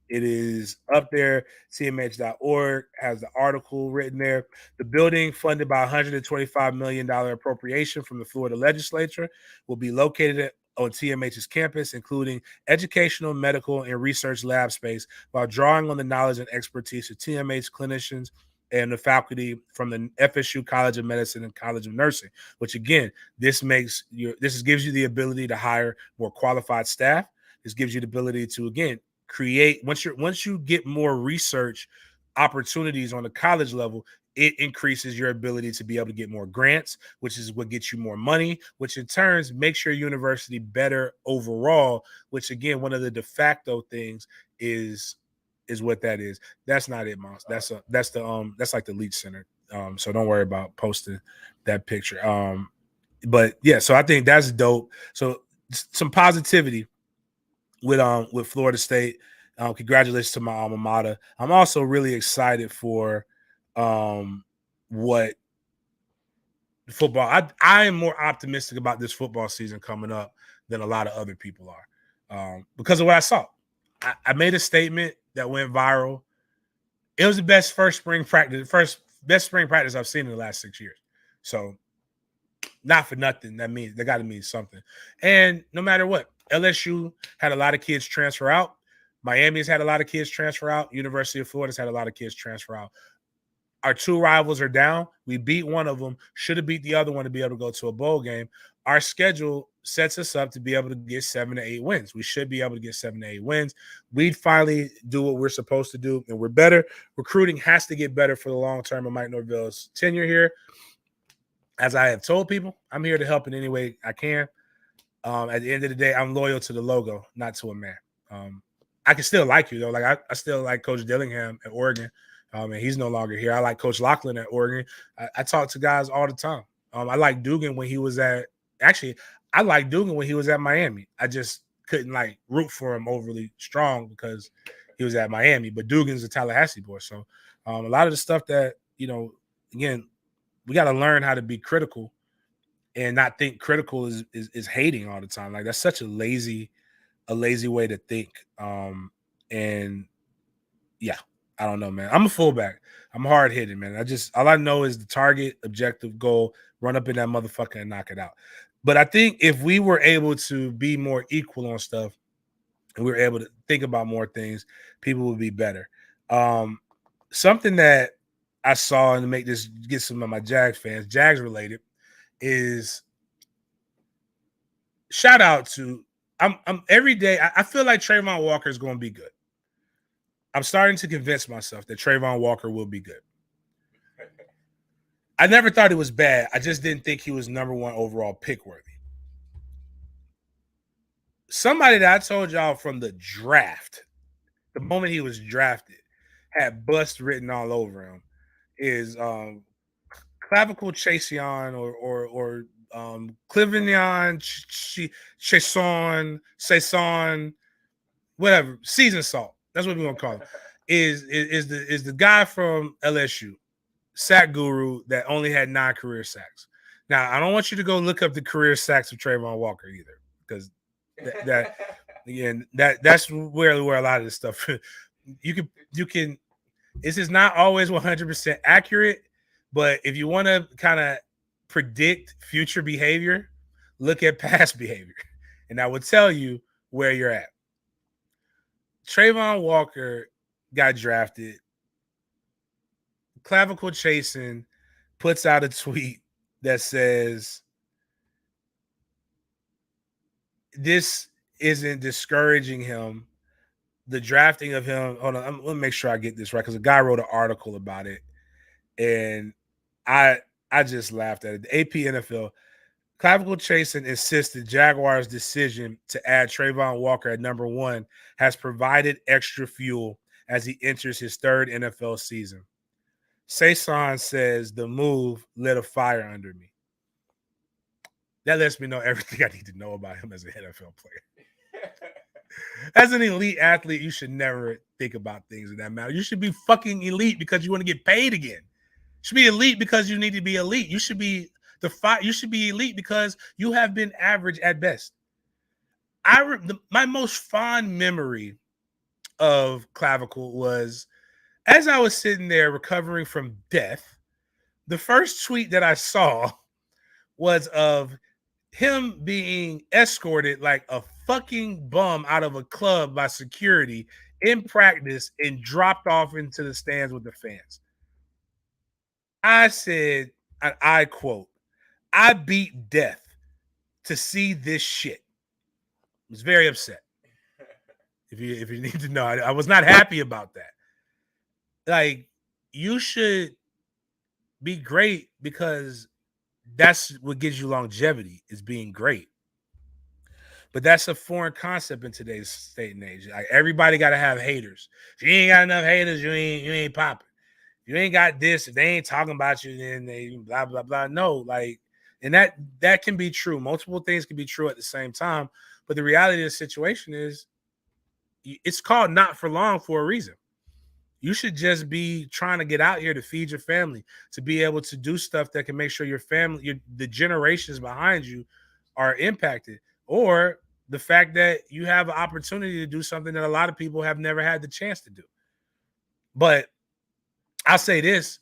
It is up there. CMH.org has the article written there. The building, funded by $125 million appropriation from the Florida legislature, will be located on TMH's campus, including educational, medical, and research lab space, while drawing on the knowledge and expertise of TMH clinicians and the faculty from the FSU College of Medicine and College of Nursing. Which again, this gives you the ability to hire more qualified staff. This gives you the ability to again create once you get more research opportunities on the college level, it increases your ability to be able to get more grants, which is what gets you more money, which in turns makes your university better overall, which again, one of the de facto things is what that is. That's not it, Moss. That's like the Leach Center. So don't worry about posting that picture. But yeah, so I think that's dope. So some positivity with Florida State. Congratulations to my alma mater. I'm also really excited for what football. I am more optimistic about this football season coming up than a lot of other people are because of what I saw. I made a statement that went viral. It was the best best spring practice I've seen in the last 6 years. So not for nothing, that got to mean something. And no matter what, LSU had a lot of kids transfer out. Miami's had a lot of kids transfer out. University of Florida's had a lot of kids transfer out. Our two rivals are down. We beat one of them. Should have beat the other one to be able to go to a bowl game. Our schedule sets us up to be able to get 7 to 8 wins. We should be able to get 7 to 8 wins. We'd finally do what we're supposed to do, and we're better. Recruiting has to get better for the long term of Mike Norvell's tenure here. As I have told people, I'm here to help in any way I can. At the end of the day, I'm loyal to the logo, not to a man. I can still like you though. Like I still like Coach Dillingham at Oregon. And he's no longer here. I like Coach Lachlan at Oregon. I talk to guys all the time. I like Dugan when he was at I like Dugan when he was at Miami. I just couldn't like root for him overly strong because he was at Miami. But Dugan's a Tallahassee boy. So a lot of the stuff that, again, we got to learn how to be critical and not think critical is hating all the time. Like that's such a lazy way to think. And yeah, I don't know, man. I'm a fullback. I'm hard hitting, man. All I know is the target, objective, goal, run up in that motherfucker and knock it out. But I think if we were able to be more equal on stuff and we were able to think about more things, people would be better. Something that I saw, and to make this get some of my Jags fans, Jags related, is shout out to I'm every day. I feel like Trayvon Walker is going to be good. I'm starting to convince myself that Trayvon Walker will be good. I never thought he was bad. I just didn't think he was number one overall pick worthy. Somebody that I told y'all from the draft, the moment he was drafted, had bust written all over him, is clavicle Chaseon or Clivinion, Saison, whatever, season salt. That's what we're gonna call him. Is the guy from LSU, sack guru that only had 9 career sacks. Now I don't want you to go look up the career sacks of Trayvon Walker either, because that's where a lot of this stuff. you can. This is not always 100% accurate, but if you want to kind of predict future behavior, look at past behavior, and I will tell you where you're at. Trayvon Walker got drafted. Clavicle Chasing puts out a tweet that says, this isn't discouraging him. The drafting of him, hold on, let me make sure I get this right, because a guy wrote an article about it, and I just laughed at it. The AP NFL, Clavicle Chasing insists the Jaguars' decision to add Trayvon Walker at number 1 has provided extra fuel as he enters his 3rd NFL season. Saison says the move lit a fire under me. That lets me know everything I need to know about him as an NFL player. As an elite athlete, you should never think about things of that matter. You should be fucking elite because you want to get paid again. You should be elite because you need to be elite. You should be elite because you have been average at best. My most fond memory of Clavicle was as I was sitting there recovering from death. The first tweet that I saw was of him being escorted like a fucking bum out of a club by security in practice and dropped off into the stands with the fans. I said, I quote, I beat death to see this shit. I was very upset. If you need to know, I was not happy about that. Like, you should be great because that's what gives you longevity, is being great. But that's a foreign concept in today's state and age. Like, everybody got to have haters. If you ain't got enough haters, you ain't popping. If you ain't got this, if they ain't talking about you, then they blah blah blah. No, like, and that can be true. Multiple things can be true at the same time. But the reality of the situation is, it's called not for long for a reason. You should just be trying to get out here to feed your family, to be able to do stuff that can make sure your family, the generations behind you are impacted, or the fact that you have an opportunity to do something that a lot of people have never had the chance to do. But I'll say this,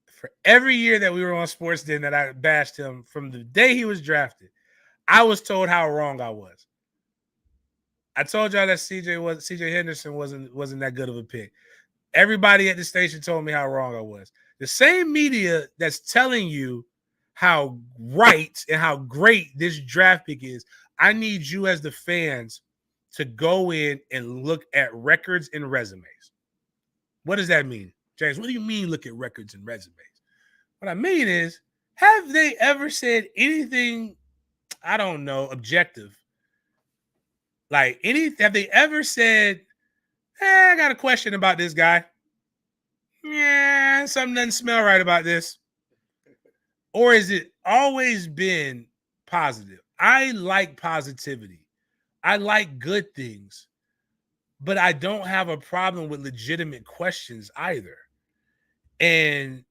for every year that we were on Sports Den that I bashed him from the day he was drafted, I was told how wrong I was. I told y'all that CJ Henderson wasn't that good of a pick. Everybody at the station told me how wrong I was. The same media that's telling you how right and how great this draft pick is, I need you as the fans to go in and look at records and resumes. What does that mean? James, what do you mean look at records and resumes? What I mean is, have they ever said anything, I don't know, objective? Like, have they ever said I got a question about this guy. Yeah, something doesn't smell right about this. Or has it always been positive? I like positivity. I like good things, but I don't have a problem with legitimate questions either. And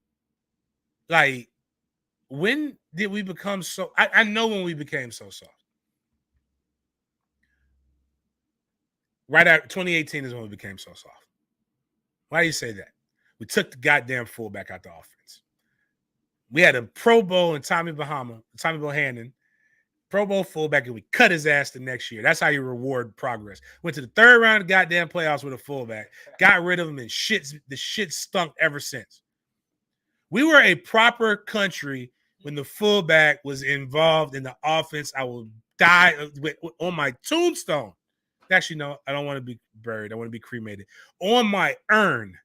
like, when did we become so? I know when we became so soft. Right after 2018 is when we became so soft. Why do you say that? We took the goddamn fullback out the offense. We had a Pro Bowl in Tommy Bohannon, Pro Bowl fullback, and we cut his ass the next year. That's how you reward progress. Went to the third round of goddamn playoffs with a fullback, got rid of him, and the shit stunk ever since. We were a proper country when the fullback was involved in the offense. I will die on my tombstone. Actually, no, I don't want to be buried. I want to be cremated. On my urn,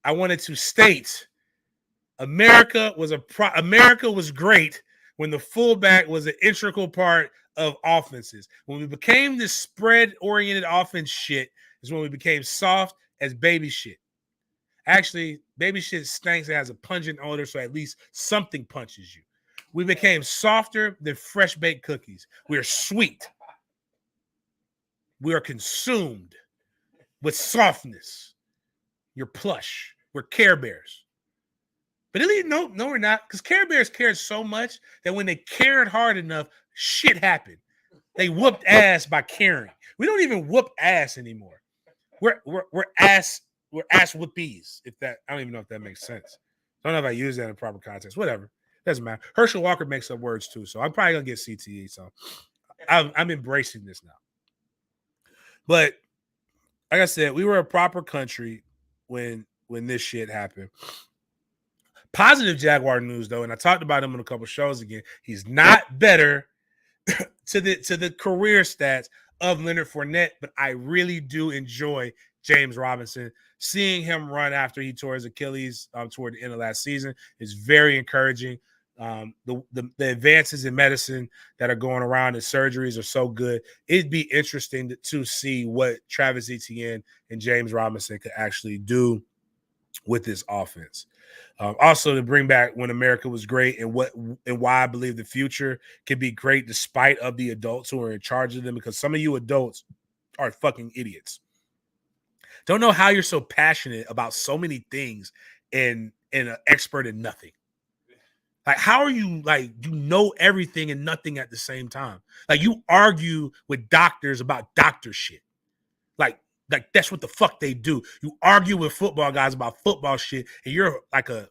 I wanted to state America was great when the fullback was an integral part of offenses. When we became this spread-oriented offense shit is when we became soft as baby shit. Actually, baby shit stinks and has a pungent odor, so at least something punches you. We became softer than fresh-baked cookies. We're sweet. We are consumed with softness. You're plush. We're Care Bears. But no, we're not. Because Care Bears cared so much that when they cared hard enough, shit happened. They whooped ass by caring. We don't even whoop ass anymore. We're ass whoopies. If that, I don't even know if that makes sense. I don't know if I use that in proper context. Whatever. Doesn't matter. Herschel Walker makes up words too, so I'm probably gonna get CTE. So I'm embracing this now. But like I said, we were a proper country when this shit happened. Positive Jaguar news though, and I talked about him on a couple shows again. He's not better to the career stats of Leonard Fournette, but I really do enjoy James Robinson. Seeing him run after he tore his Achilles toward the end of last season is very encouraging. The advances in medicine that are going around and surgeries are so good. It'd be interesting to see what Travis Etienne and James Robinson could actually do with this offense. Also, to bring back when America was great and why I believe the future can be great despite of the adults who are in charge of them, because some of you adults are fucking idiots. Don't know how you're so passionate about so many things and an expert in nothing. Like, how are you, like, you know everything and nothing at the same time? Like, you argue with doctors about doctor shit. Like that's what the fuck they do. You argue with football guys about football shit, and you're like a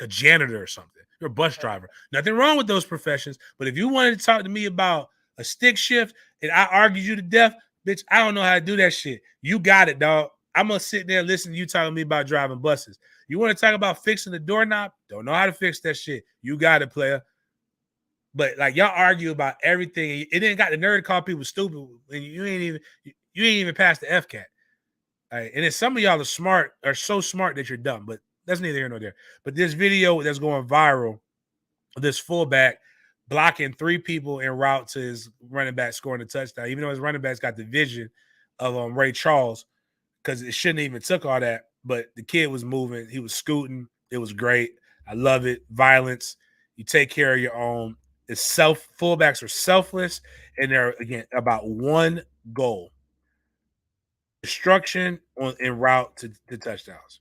janitor or something. You're a bus driver. Nothing wrong with those professions, but if you wanted to talk to me about a stick shift and I argued you to death, bitch, I don't know how to do that shit. You got it, dog. I'm gonna sit there and listen to you talking to me about driving buses. You want to talk about fixing the doorknob? Don't know how to fix that shit. You got it, player. But like, y'all argue about everything. It didn't got the nerve to call people stupid, and you ain't even past the FCAT. Right? And then some of y'all are so smart that you're dumb, but that's neither here nor there. But this video that's going viral, this fullback blocking 3 people en route to his running back scoring a touchdown, even though his running back's got the vision of Ray Charles, because it shouldn't even took all that. But the kid was moving. He was scooting. It was great. I love it. Violence. You take care of your own. Fullbacks are selfless, and they're, again, about one goal: destruction en route to touchdowns.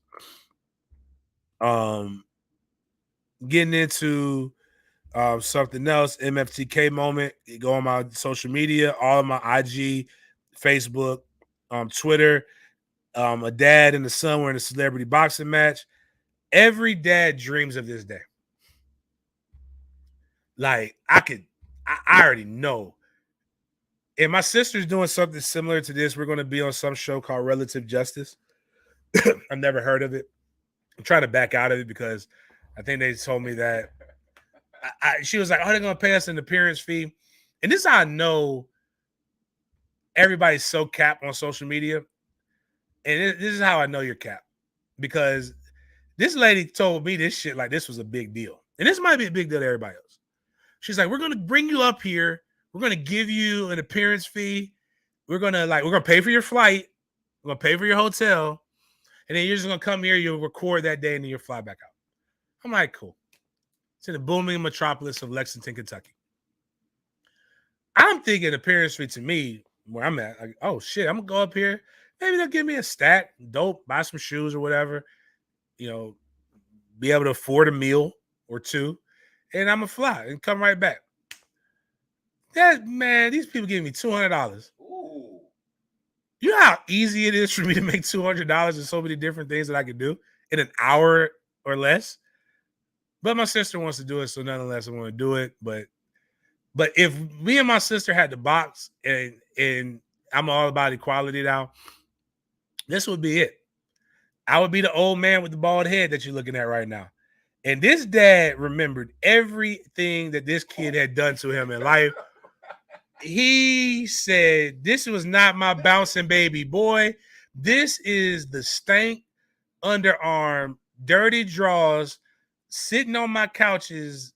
Getting into something else, MFTK moment. Go on my social media, all of my IG, Facebook, Twitter. A dad and a son were in a celebrity boxing match. Every dad dreams of this day. Like, I already know. And my sister's doing something similar to this. We're going to be on some show called Relative Justice. I've never heard of it. I'm trying to back out of it because I think they told me that she was like, oh, they're going to pay us an appearance fee. And this is how I know everybody's so capped on social media. And this is how I know you're capped. Because this lady told me this shit like this was a big deal. And this might be a big deal to everybody else. She's like, we're going to bring you up here. We're going to give you an appearance fee. We're going to pay for your flight. I'm going to pay for your hotel. And then you're just going to come here, you'll record that day, and then you'll fly back out. I'm like, cool. It's in the booming metropolis of Lexington, Kentucky. I'm thinking appearance to me, where I'm at, like, oh, shit, I'm going to go up here. Maybe they'll give me a stack, dope, buy some shoes or whatever, you know, be able to afford a meal or two, and I'm going to fly and come right back. Man, these people giving me $200. Ooh. You know how easy it is for me to make $200 in so many different things that I can do in an hour or less? But my sister wants to do it, so nonetheless, I want to do it. But if me and my sister had the box, and I'm all about equality now, this would be it. I would be the old man with the bald head that you're looking at right now. And this dad remembered everything that this kid had done to him in life. He said, this was not my bouncing baby boy. This is the stank underarm, dirty drawers, sitting on my couches,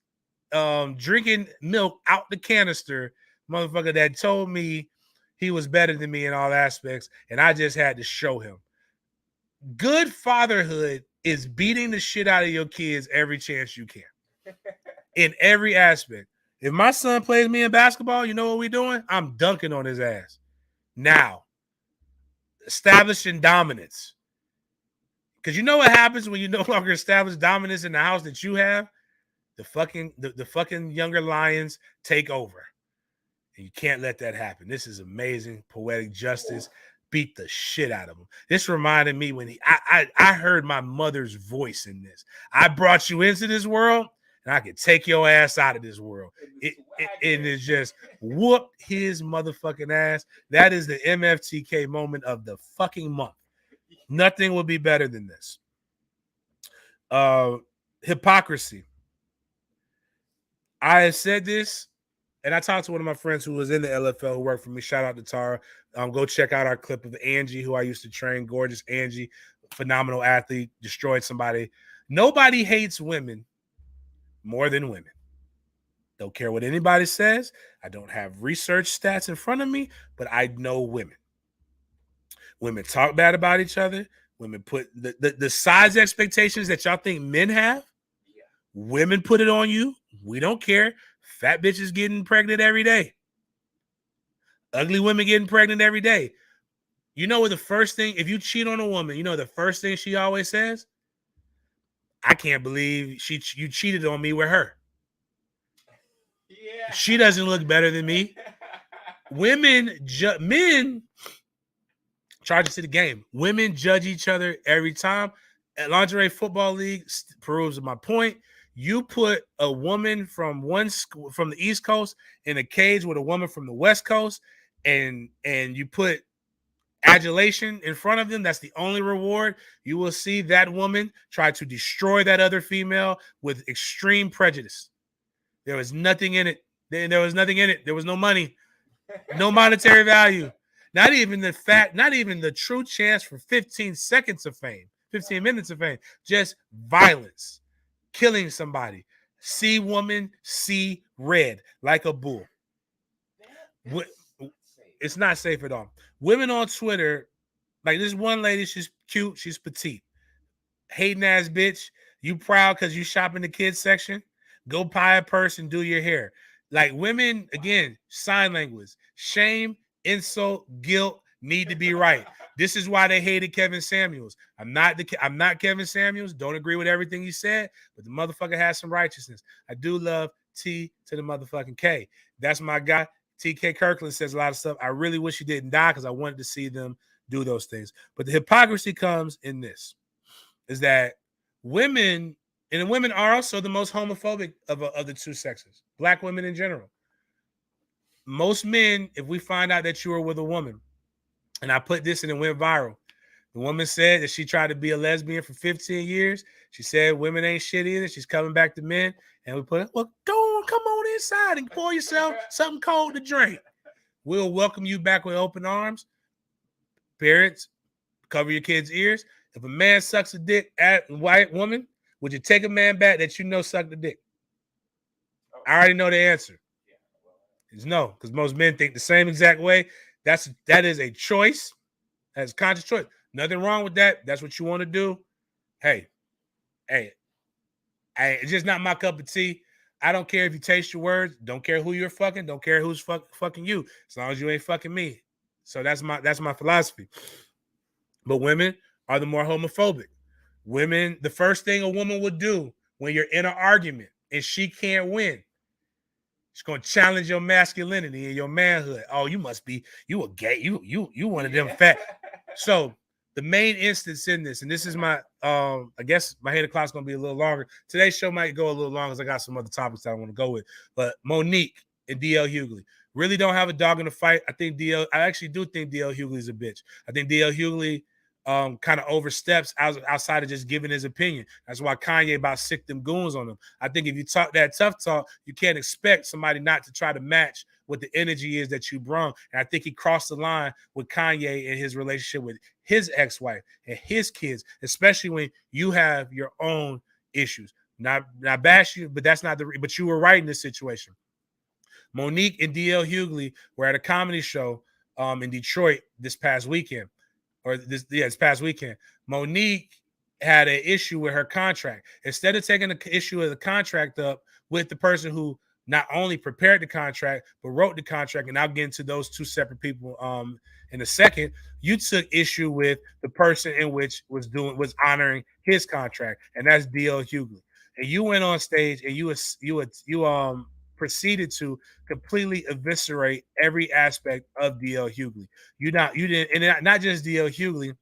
drinking milk out the canister, motherfucker that told me he was better than me in all aspects, and I just had to show him. Good fatherhood is beating the shit out of your kids every chance you can, in every aspect. If my son plays me in basketball, you know what we're doing? I'm dunking on his ass. Now, establishing dominance. Because you know what happens when you no longer establish dominance in the house that you have? The fucking younger lions take over. And you can't let that happen. This is amazing. Poetic justice. Beat the shit out of him. This reminded me when I heard my mother's voice in this. I brought you into this world, and I could take your ass out of this world. And it's just whoop his motherfucking ass. That is the MFTK moment of the fucking month. Nothing would be better than this. Hypocrisy. I have said this, and I talked to one of my friends who was in the LFL who worked for me. Shout out to Tara. Go check out our clip of Angie, who I used to train. Gorgeous Angie, phenomenal athlete, destroyed somebody. Nobody hates women more than women. Don't care what anybody says. I don't have research stats in front of me, but I know women. Women talk bad about each other. Women put the size expectations that y'all think men have. Yeah. Women put it on you. We don't care. Fat bitches getting pregnant every day. Ugly women getting pregnant every day. You know what the first thing, if you cheat on a woman, you know the first thing she always says? I can't believe you cheated on me with her. Yeah. She doesn't look better than me. Men charges to the game. Women judge each other every time. At Lingerie Football League proves my point. You put a woman from the East Coast in a cage with a woman from the West Coast, and you put adulation in front of them. That's the only reward. You will see that woman try to destroy that other female with extreme prejudice. There was nothing in it. There was nothing in it. There was no money, no monetary value. Not even the true chance for 15 seconds of fame, 15 minutes of fame. Just violence, killing somebody. See woman, see red, like a bull. It's not safe at all. Women on Twitter, like this one lady, she's cute, she's petite. Hating ass bitch, you proud because you shop in the kids section? Go buy a purse and do your hair. Like women, again, sign language, shame, insult, guilt need to be right. This is why they hated Kevin Samuels. I'm not Kevin Samuels. Don't agree with everything he said, but the motherfucker has some righteousness. I do love T to the motherfucking K. That's my guy. TK Kirkland says a lot of stuff. I really wish he didn't die because I wanted to see them do those things. But the hypocrisy comes in this, is that women are also the most homophobic of the two sexes, black women in general. Most men, if we find out that you were with a woman, and I put this and it went viral. The woman said that she tried to be a lesbian for 15 years. She said women ain't shit either. She's coming back to men. And we put, well, come on inside and pour yourself something cold to drink. We'll welcome you back with open arms. Parents, cover your kids' ears. If a man sucks a dick at a white woman, would you take a man back that you know sucked a dick? I already know the answer. It's no, because most men think the same exact way. That is a choice. That's a conscious choice. Nothing wrong with that. That's what you want to do. Hey, it's just not my cup of tea. I don't care if you taste your words. Don't care who you're fucking. Don't care who's fucking you. As long as you ain't fucking me. So that's my philosophy. But women are the more homophobic. Women, the first thing a woman would do when you're in an argument and she can't win, she's gonna challenge your masculinity and your manhood. Oh, you must be, you a gay, you one of them fat. So the main instance in this, and this is my I guess my 8 o'clock's gonna be a little longer. Today's show might go a little longer because I got some other topics that I want to go with. But Monique and DL Hughley really don't have a dog in the fight. I actually do think DL Hughley's a bitch. I think DL Hughley kind of oversteps outside of just giving his opinion. That's why Kanye about sick them goons on him. I think if you talk that tough talk, you can't expect somebody not to try to match what the energy is that you brung. And I think he crossed the line with Kanye and his relationship with his ex-wife and his kids, especially when you have your own issues. Not bash you, but that's not but you were right in this situation. Monique and DL Hughley were at a comedy show in Detroit this past weekend. This past weekend. Monique had an issue with her contract. Instead of taking the issue of the contract up with the person who not only prepared the contract, but wrote the contract, and I'll get into those two separate people in a second, you took issue with the person in which was honoring his contract, and that's DL Hughley. And you went on stage and you proceeded to completely eviscerate every aspect of DL Hughley. You didn't, and not just DL Hughley,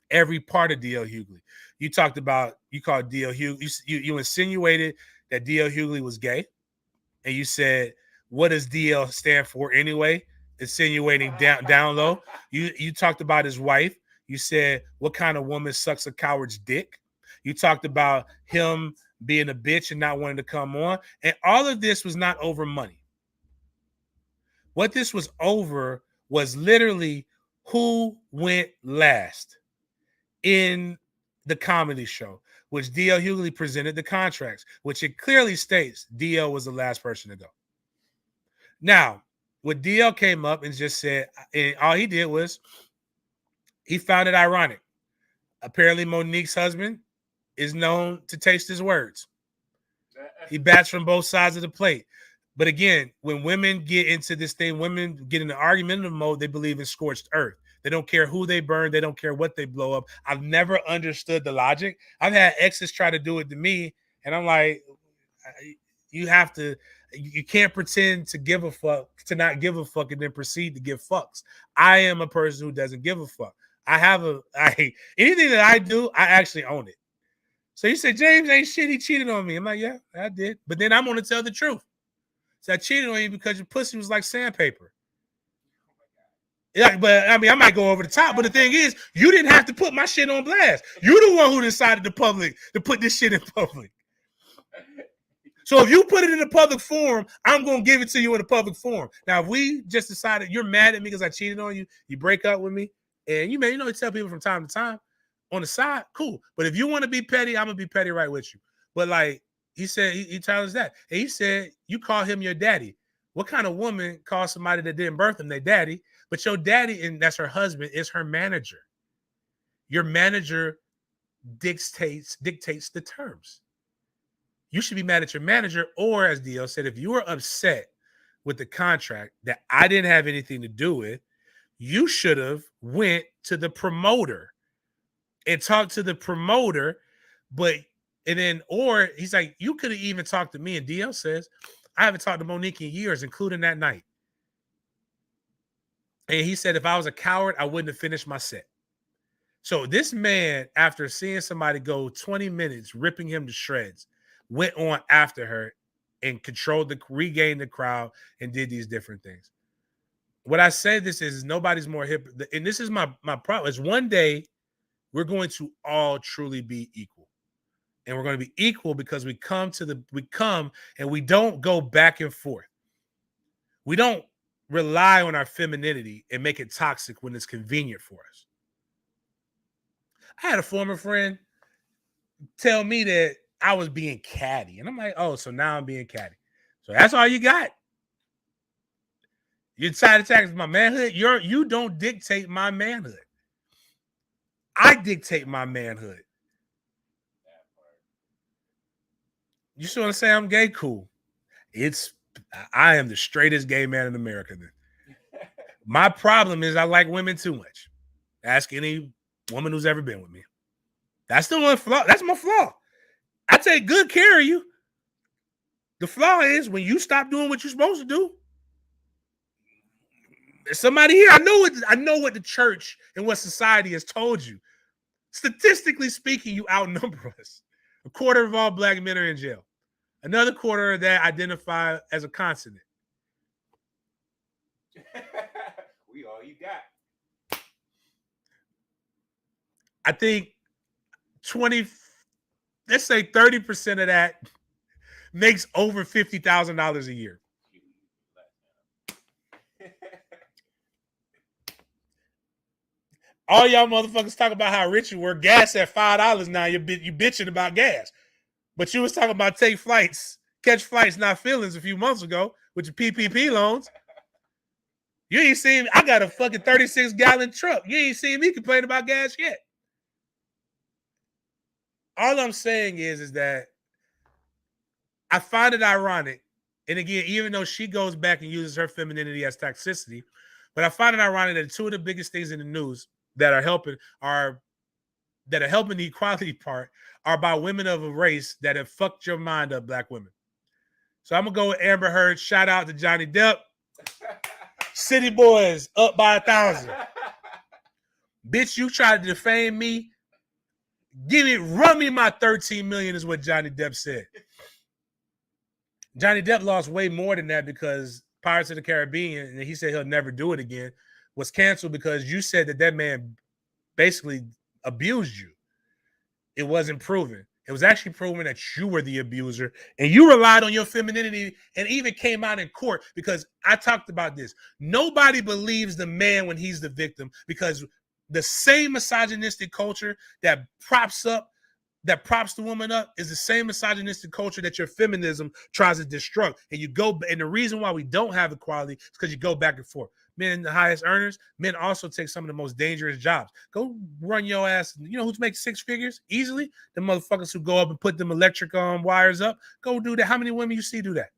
every part of DL Hughley. You called DL Hughley. You insinuated that DL Hughley was gay, and you said, "What does DL stand for anyway?" Insinuating down low. You talked about his wife. You said, "What kind of woman sucks a coward's dick?" You talked about him being a bitch and not wanting to come on, and all of this was not over money. What this was over was literally who went last in the comedy show, which DL Hughley presented the contracts, which it clearly states DL was the last person to go. Now, when DL came up and just said, and all he did was he found it ironic. Apparently, Monique's husband is known to taste his words. He bats from both sides of the plate. But again, when women get into this thing, women get in the argumentative mode, they believe in scorched earth. They don't care who they burn. They don't care what they blow up. I've never understood the logic. I've had exes try to do it to me, and I'm like, you can't pretend to give a fuck, to not give a fuck, and then proceed to give fucks. I am a person who doesn't give a fuck. Anything that I do, I actually own it. So you said, James ain't shit, he cheated on me. I'm like, yeah, I did. But then I'm going to tell the truth. So I cheated on you because your pussy was like sandpaper. Yeah, but I mean, I might go over the top. But the thing is, you didn't have to put my shit on blast. You're the one who decided to put this shit in public. So if you put it in a public forum, I'm going to give it to you in a public forum. Now, if we just decided you're mad at me because I cheated on you, you break up with me, and you tell people from time to time on the side, cool. But if you want to be petty, I'm going to be petty right with you. But like, he said, he challenged that. And he said, you call him your daddy. What kind of woman calls somebody that didn't birth them their daddy? But your daddy, and that's her husband, is her manager. Your manager dictates the terms. You should be mad at your manager, or as DL said, if you were upset with the contract that I didn't have anything to do with, you should have went to the promoter and talked to the promoter, or he's like, you could have even talked to me. And DL says, I haven't talked to Monique in years, including that night. And he said, if I was a coward, I wouldn't have finished my set. So this man, after seeing somebody go 20 minutes, ripping him to shreds, went on after her and regained the crowd and did these different things. What I say this is nobody's more hip. And this is my problem is one day we're going to all truly be equal. And we're going to be equal because we come and we don't go back and forth. We don't rely on our femininity and make it toxic when it's convenient for us. I had a former friend tell me that I was being catty. And I'm like, oh, so now I'm being catty. So that's all you got? You decided to tax my manhood? You don't dictate my manhood. I dictate my manhood. You still want to say I'm gay? Cool. I am the straightest gay man in America. Then my problem is I like women too much. Ask any woman who's ever been with me. That's the one flaw. That's my flaw. I take good care of you. The flaw is when you stop doing what you're supposed to do. There's somebody here. I know what the church and what society has told you. Statistically speaking, you outnumber us. A quarter of all black men are in jail. Another quarter of that identify as a consonant. We all you got. I think 20, let's say 30% of that makes over $50,000 a year. All y'all motherfuckers talk about how rich you were. Gas at $5 now. You bitching about gas. But you was talking about catch flights, not feelings a few months ago with your PPP loans. You ain't seen, I got a fucking 36-gallon truck. You ain't seen me complain about gas yet. All I'm saying is that I find it ironic. And again, even though she goes back and uses her femininity as toxicity, but I find it ironic that two of the biggest things in the news that are helping the equality part are by women of a race that have fucked your mind up, black women. So I'm gonna go with Amber Heard. Shout out to Johnny Depp. City Boys up by 1,000. Bitch, you tried to defame me. Run me my 13 million is what Johnny Depp said. Johnny Depp lost way more than that because Pirates of the Caribbean, and he said he'll never do it again, was canceled because you said that man basically abused you. It wasn't proven. It was actually proven that you were the abuser and you relied on your femininity and even came out in court because I talked about this. Nobody believes the man when he's the victim because the same misogynistic culture that props the woman up is the same misogynistic culture that your feminism tries to destruct. And the reason why we don't have equality is because you go back and forth. Men, the highest earners, men also take some of the most dangerous jobs. Go run your ass. You know who makes six figures easily? The motherfuckers who go up and put them electric wires up. Go do that. How many women you see do that?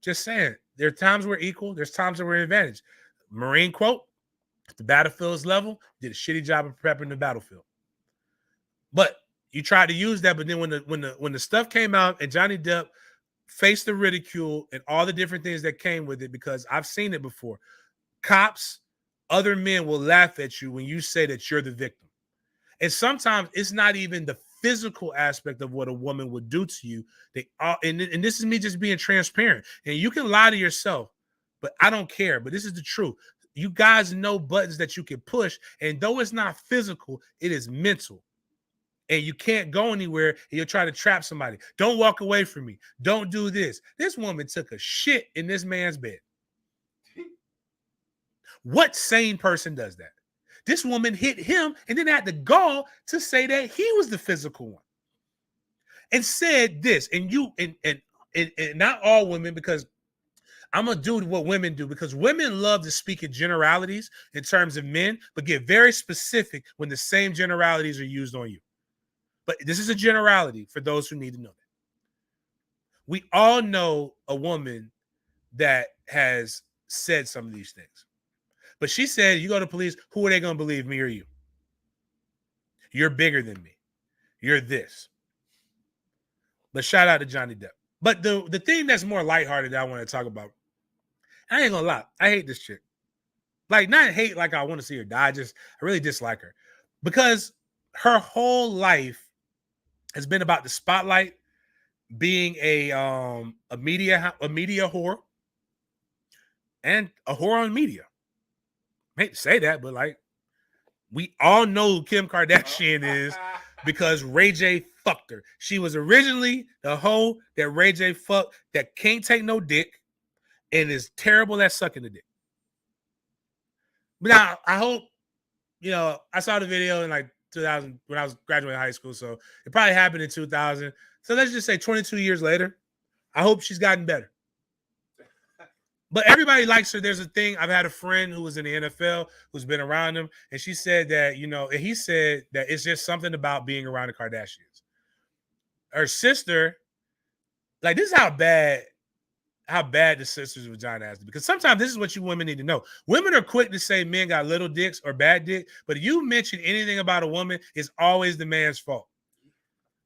Just saying. There are times we're equal. There's times that we're advantage. Marine quote, at the battlefield's level, did a shitty job of prepping the battlefield. But you tried to use that, but then when the stuff came out and Johnny Depp faced the ridicule and all the different things that came with it, because I've seen it before. Cops, other men will laugh at you when you say that you're the victim. And sometimes it's not even the physical aspect of what a woman would do to you. And this is me just being transparent. And you can lie to yourself, but I don't care. But this is the truth. You guys know buttons that you can push. And though it's not physical, it is mental. And you can't go anywhere and you'll try to trap somebody. Don't walk away from me. Don't do this. This woman took a shit in this man's bed. What sane person does that? This woman hit him and then had the gall to say that he was the physical one. And said this, and not all women, because I'm going to do what women do, because women love to speak in generalities in terms of men, but get very specific when the same generalities are used on you. But this is a generality for those who need to know that. We all know a woman that has said some of these things. But she said, you go to police, who are they going to believe, me or you? You're bigger than me. You're this. But shout out to Johnny Depp. But the thing that's more lighthearted that I want to talk about, I ain't going to lie, I hate this chick. Like, not hate like I want to see her die, I really dislike her. Because her whole life has been about the spotlight, being a media whore, and a whore on media. I hate to say that, but like, we all know who Kim Kardashian is because Ray J fucked her. She was originally the hoe that Ray J fucked that can't take no dick and is terrible at sucking the dick. But now, I hope, I saw the video in like 2000 when I was graduating high school, so it probably happened in 2000. So let's just say 22 years later, I hope she's gotten better. But everybody likes her. There's a thing. I've had a friend who was in the NFL who's been around him, and she said that, and he said that it's just something about being around the Kardashians. Her sister, like, this is how bad the sister's vagina has to be. Because sometimes this is what you women need to know. Women are quick to say men got little dicks or bad dick, but if you mention anything about a woman, it's always the man's fault.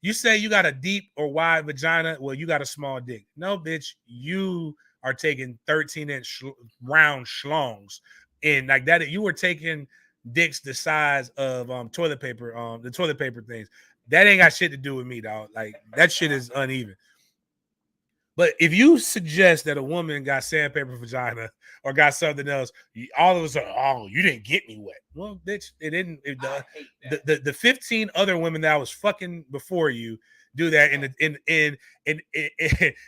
You say you got a deep or wide vagina, well, you got a small dick. No, bitch, you are taking 13-inch round schlongs. And like that, you were taking dicks the size of toilet paper, the toilet paper things. That ain't got shit to do with me, dog. Like, that shit is uneven. But if you suggest that a woman got sandpaper vagina or got something else, all of us are, oh, you didn't get me wet. Well, bitch, it didn't. The 15 other women that I was fucking before you do that, and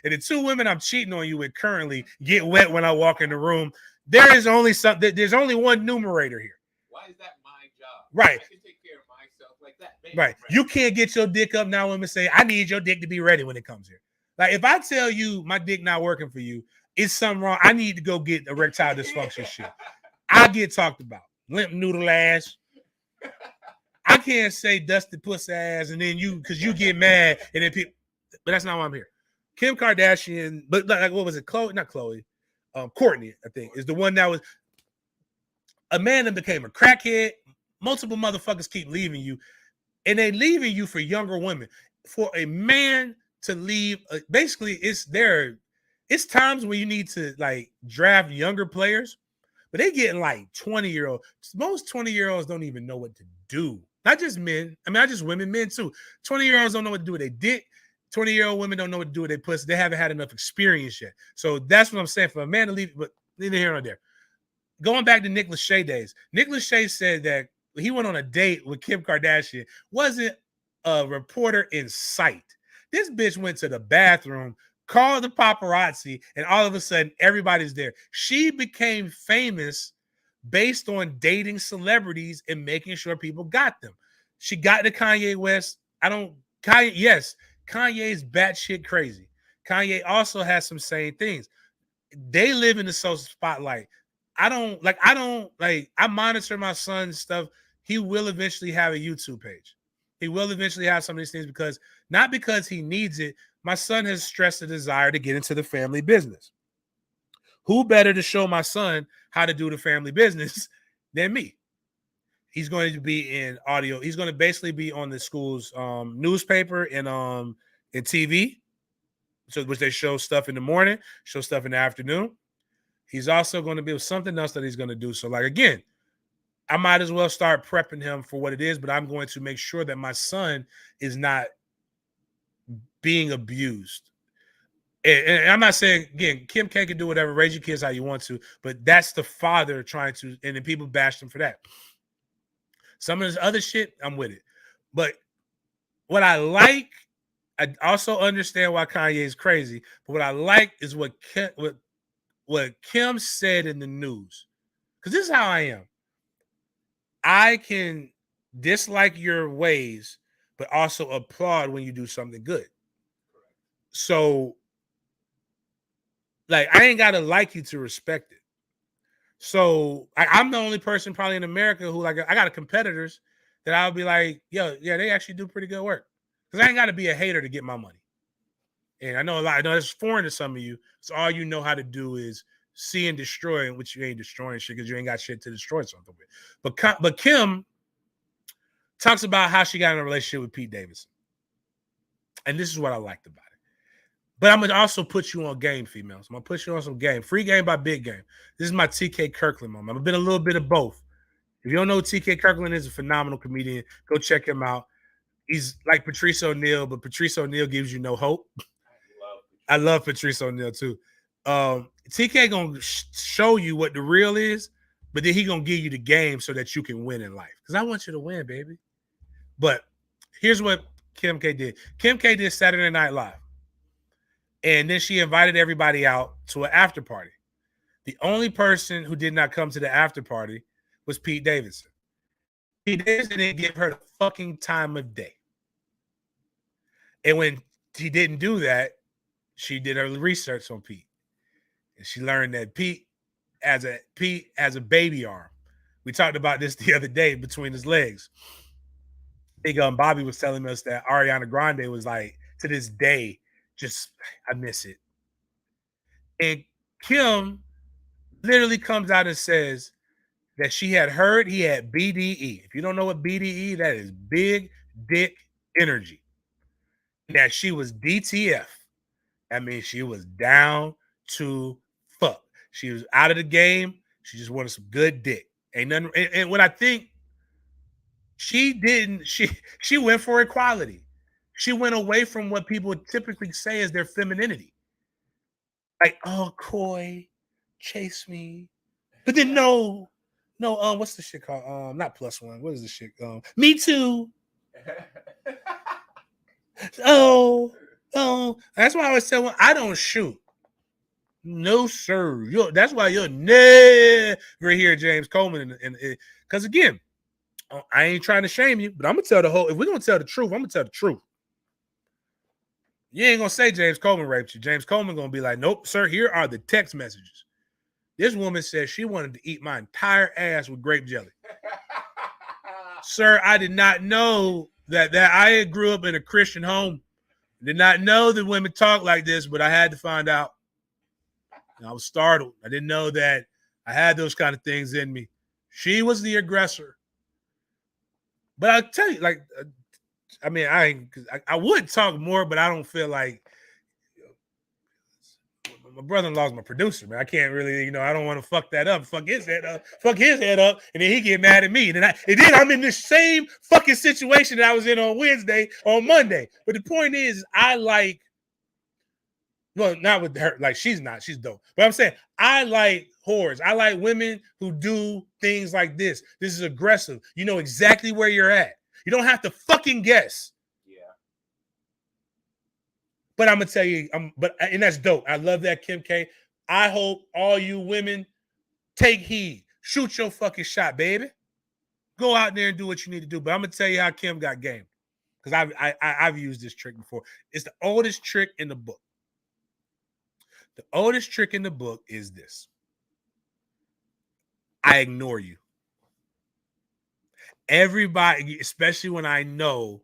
the 2 women I'm cheating on you with currently get wet when I walk in the room. There's only one numerator here. Why is that my job? Right. I can take care of myself like that. Right. You can't get your dick up now. Women say, I need your dick to be ready when it comes here. Like, if I tell you my dick not working for you, it's something wrong. I need to go get erectile dysfunction shit. I get talked about. Limp noodle ass. I can't say dusty pussy ass, and then because you get mad, and then people. But that's not why I'm here. Kim Kardashian, but like, what was it? Chloe, not Chloe. Courtney, I think, is the one that was a man that became a crackhead. Multiple motherfuckers keep leaving you, and they leaving you for younger women. For a man to leave, basically, it's times when you need to like draft younger players, but they getting like 20-year-olds. Most 20-year-olds don't even know what to do. Not just men. I mean, not just women, men too. 20-year-olds don't know what to do with their dick. 20-year-old women don't know what to do with their pussy. They haven't had enough experience yet. So that's what I'm saying. For a man to leave, but neither here nor there. Going back to Nick Lachey days, Nick Lachey said that he went on a date with Kim Kardashian. Wasn't a reporter in sight. This bitch went to the bathroom, called the paparazzi, and all of a sudden, everybody's there. She became famous based on dating celebrities and making sure people got them. She got to Kanye West. Yes, Kanye's batshit crazy. Kanye also has some same things. They live in the social spotlight. I monitor my son's stuff. He will eventually have a YouTube page. He will eventually have some of these things not because he needs it. My son has stressed a desire to get into the family business. Who better to show my son how to do the family business than me? He's going to be in audio. He's going to basically be on the school's newspaper and TV, so which they show stuff in the morning, show stuff in the afternoon. He's also going to be with something else that he's going to do. So, like, again, I might as well start prepping him for what it is, but I'm going to make sure that my son is not being abused. And I'm not saying, again, Kim K can do whatever, raise your kids how you want to, but that's the father trying to, and then people bash him for that. Some of this other shit, I'm with it. But what I like, I also understand why Kanye is crazy, but what I like is what Kim said in the news. Because this is how I am. I can dislike your ways, but also applaud when you do something good. So, like, I ain't got to like you to respect it. So, I'm the only person probably in America who, like, I got competitors that I'll be like, yo, yeah, they actually do pretty good work. Because I ain't got to be a hater to get my money. And I know it's foreign to some of you. So all you know how to do is see and destroy, which you ain't destroying shit because you ain't got shit to destroy something with. But Kim talks about how she got in a relationship with Pete Davidson. And this is what I liked about it. But I'm going to also put you on game, females. I'm going to put you on some game. Free game by big game. This is my TK Kirkland moment. I've been a little bit of both. If you don't know who TK Kirkland is, a phenomenal comedian. Go check him out. He's like Patrice O'Neal, but Patrice O'Neal gives you no hope. I love Patrice O'Neal too. TK gonna show you what the real is, but then he gonna give you the game so that you can win in life. Because I want you to win, baby. But here's what Kim K did. Kim K did Saturday Night Live. And then she invited everybody out to an after party. The only person who did not come to the after party was Pete Davidson. Pete Davidson didn't give her the fucking time of day. And when he didn't do that, she did her research on Pete. And she learned that Pete has a baby arm. We talked about this the other day between his legs. I think Bobby was telling us that Ariana Grande was like, to this day, just I miss it. And Kim literally comes out and says that she had heard he had BDE. If you don't know what BDE, that is big dick energy. That she was DTF. That means she was down to fuck. She was out of the game. She just wanted some good dick. Ain't nothing. And what I think she didn't, she went for equality. She went away from what people typically say is their femininity. Like, oh, coy, chase me. But then no, what's the shit called? Not plus one. What is the shit? Me too. Oh. That's why I always tell them I don't shoot. No, sir. That's why you'll never hear James Coleman. Because again, I ain't trying to shame you, but I'm gonna tell the whole. If we're gonna tell the truth, I'm gonna tell the truth. You ain't gonna say James Coleman raped you. James Coleman gonna be like, nope, sir. Here are the text messages. This woman said she wanted to eat my entire ass with grape jelly. Sir, I did not know that I grew up in a Christian home. Did not know that women talk like this, but I had to find out. And I was startled. I didn't know that I had those kind of things in me. She was the aggressor. But I'll tell you, like, I mean, I would talk more, but I don't feel like my brother-in-law is my producer, man. I can't really, I don't want to fuck that up, fuck his head up, and then he get mad at me. And then I'm in the same fucking situation that I was in on Monday. But the point is, well, not with her, like she's dope. But I'm saying I like whores. I like women who do things like this. This is aggressive. You know exactly where you're at. You don't have to fucking guess. But I'm gonna tell you, and that's dope. I love that, Kim K. I hope all you women take heed. Shoot your fucking shot, baby. Go out there and do what you need to do. But I'm gonna tell you how Kim got game. Because I've used this trick before. It's the oldest trick in the book. The oldest trick in the book is this. I ignore you. Everybody, especially when I know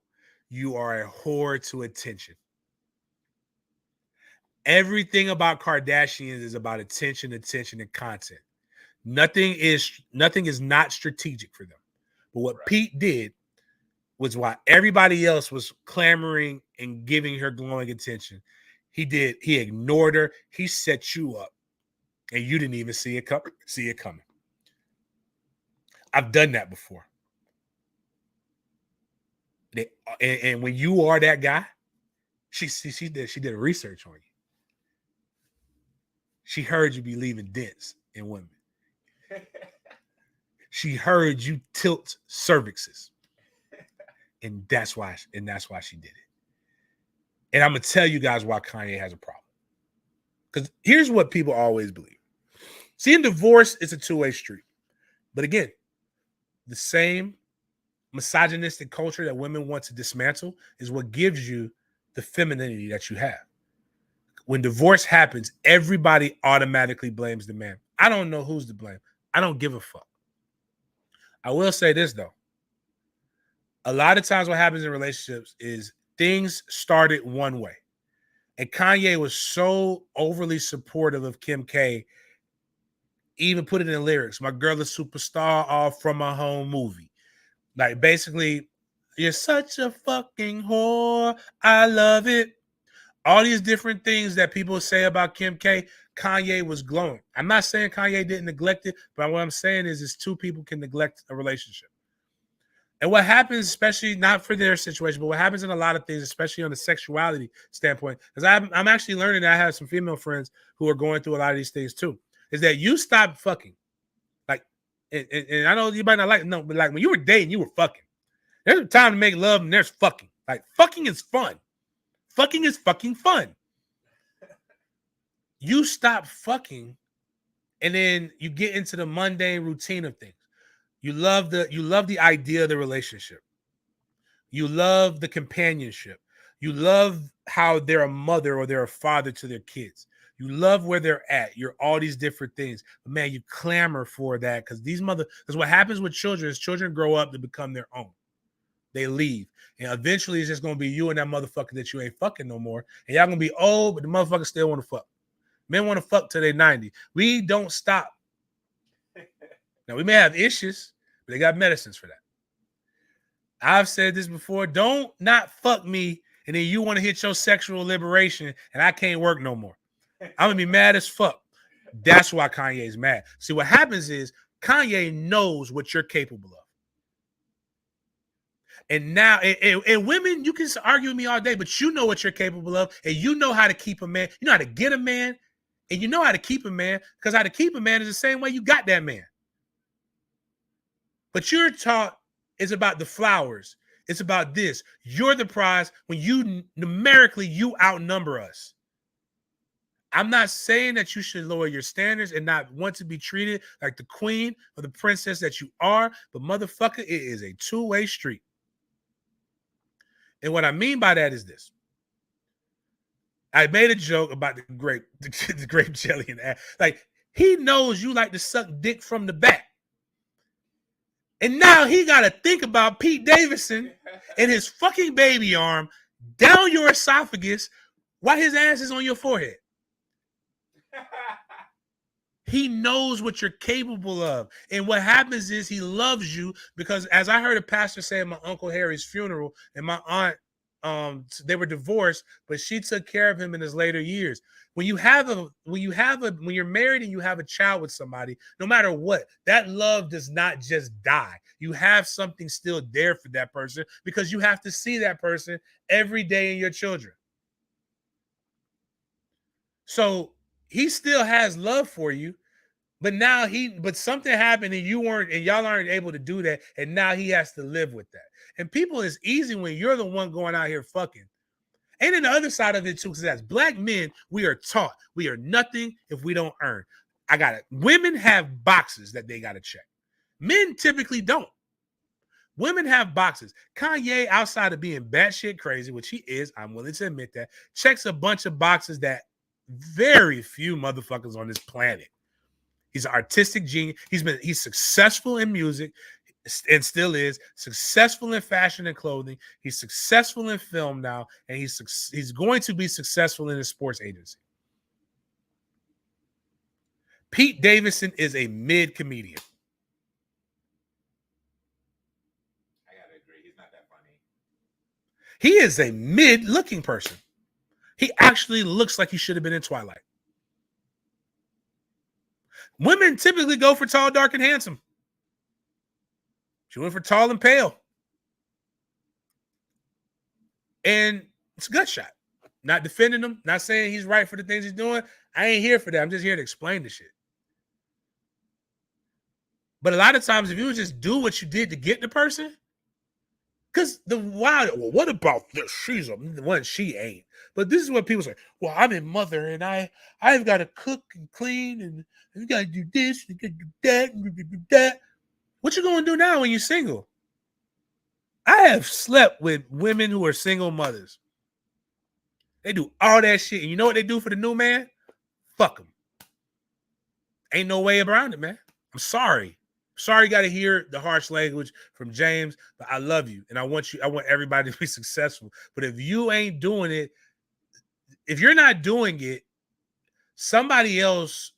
you are a whore to attention. Everything about Kardashians is about attention, and content. Nothing is not strategic for them. But what Pete did was why everybody else was clamoring and giving her glowing attention. He ignored her. He set you up, and you didn't even see it coming. I've done that before. And when you are that guy, she did a research on you. She heard you be leaving dents in women. She heard you tilt cervixes. And that's why she did it. And I'm gonna tell you guys why Kanye has a problem. Because here's what people always believe. See, in divorce, it's a two-way street. But again, the same misogynistic culture that women want to dismantle is what gives you the femininity that you have. When divorce happens, everybody automatically blames the man. I don't know who's to blame. I don't give a fuck. I will say this, though. A lot of times what happens in relationships is things started one way. And Kanye was so overly supportive of Kim K, even put it in lyrics. My girl is superstar, all from a home movie. Like, basically, you're such a fucking whore. I love it. All these different things that people say about Kim K, Kanye was glowing. I'm not saying Kanye didn't neglect it, but what I'm saying is two people can neglect a relationship. And what happens, especially not for their situation, but what happens in a lot of things, especially on the sexuality standpoint, because I'm actually learning that I have some female friends who are going through a lot of these things too, is that you stop fucking. Like, and I know you might not like it, no, but like when you were dating, you were fucking. There's a time to make love and there's fucking. Like, fucking is fun. Fucking is fucking fun. You stop fucking, and then you get into the mundane routine of things. You love the idea of the relationship. You love the companionship. You love how they're a mother or they're a father to their kids. You love where they're at. You're all these different things. But man, you clamor for that because because what happens with children is children grow up to become their own. They leave. And eventually it's just gonna be you and that motherfucker that you ain't fucking no more. And y'all gonna be old, but the motherfucker still want to fuck. Men want to fuck till they're 90. We don't stop. Now we may have issues, but they got medicines for that. I've said this before. Don't not fuck me, and then you want to hit your sexual liberation, and I can't work no more. I'm gonna be mad as fuck. That's why Kanye's mad. See, what happens is Kanye knows what you're capable of. And now, and women, you can argue with me all day, but you know what you're capable of, and you know how to keep a man. You know how to get a man, and you know how to keep a man, because how to keep a man is the same way you got that man. But you're taught it's about the flowers. It's about this. You're the prize when you numerically you outnumber us. I'm not saying that you should lower your standards and not want to be treated like the queen or the princess that you are, but motherfucker, it is a two-way street. And what I mean by that is this. I made a joke about the grape jelly and that. Like, he knows you like to suck dick from the back. And now he got to think about Pete Davidson and his fucking baby arm down your esophagus while his ass is on your forehead. He knows what you're capable of. And what happens is he loves you because, as I heard a pastor say at my Uncle Harry's funeral, and my aunt, they were divorced, but she took care of him in his later years. When you're married and you have a child with somebody, no matter what, that love does not just die. You have something still there for that person because you have to see that person every day in your children. So he still has love for you, but now something happened and y'all aren't able to do that, and now he has to live with that. And people, it's easy when you're the one going out here fucking. And then the other side of it too, because as black men, we are taught we are nothing if we don't earn. I got it. Women have boxes that they got to check. Men typically don't. Women have boxes. Kanye, outside of being batshit crazy, which he is, I'm willing to admit that, checks a bunch of boxes that very few motherfuckers on this planet. He's an artistic genius. He's successful in music and still is, successful in fashion and clothing. He's successful in film now, and he's going to be successful in his sports agency. Pete Davidson is a mid comedian. I gotta agree, he's not that funny. He is a mid looking person. He actually looks like he should have been in Twilight. Women typically go for tall, dark, and handsome. She went for tall and pale. And it's a gut shot. Not defending him, not saying he's right for the things he's doing. I ain't here for that. I'm just here to explain the shit. But a lot of times, if you just do what you did to get the person, because what about this? She's one, she ain't. But this is what people say. Well, I'm a mother and I've got to cook and clean and you got to do this, you got to do that, and do that. What you gonna do now when you're single? I have slept with women who are single mothers. They do all that shit, and you know what they do for the new man? Fuck them. Ain't no way around it, man. I'm sorry. Sorry you got to hear the harsh language from James, but I love you, and I want everybody to be successful. But if you ain't doing it, if you're not doing it, somebody else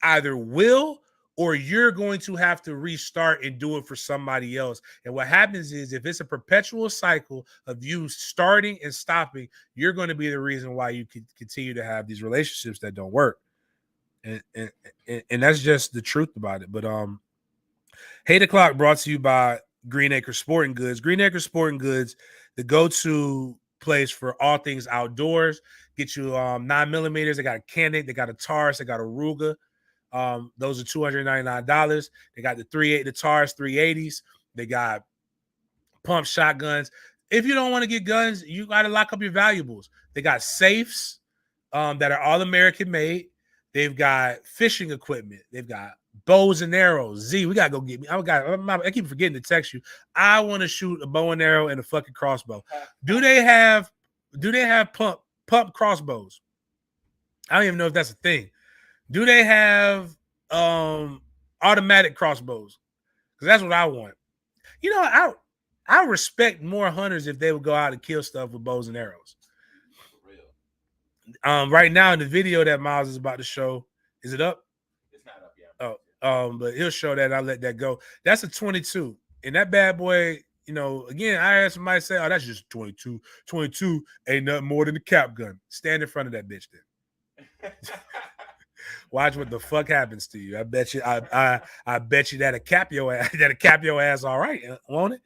either will or you're going to have to restart and do it for somebody else. And what happens is if it's a perpetual cycle of you starting and stopping, you're going to be the reason why you can continue to have these relationships that don't work. And that's just the truth about it. But Hate O'Clock brought to you by Green Acre Sporting Goods. Green Acre Sporting Goods, the go-to place for all things outdoors. Get you 9mm. They got a Canon, they got a Taurus, they got a Ruger. Those are $299. They got the Taurus 380s. They got pump shotguns. If you don't want to get guns, you got to lock up your valuables. They got safes that are all American made. They've got fishing equipment. They've got bows and arrows. Z, we gotta go get me. I keep forgetting to text you. I want to shoot a bow and arrow and a fucking crossbow. Do they have pump crossbows? I don't even know if that's a thing. Do they have automatic crossbows? Because that's what I want. You know, I respect more hunters if they would go out and kill stuff with bows and arrows. Right now in the video that Miles is about to show, is it up? It's not up yet. But he'll show that. I'll let that go. That's a 22, and that bad boy. You know, again, I heard somebody say, "Oh, that's just 22. 22 ain't nothing more than a cap gun." Stand in front of that bitch then. Watch what the fuck happens to you. I bet you. I bet you that'll cap your ass. That'll cap your ass. All right, won't it?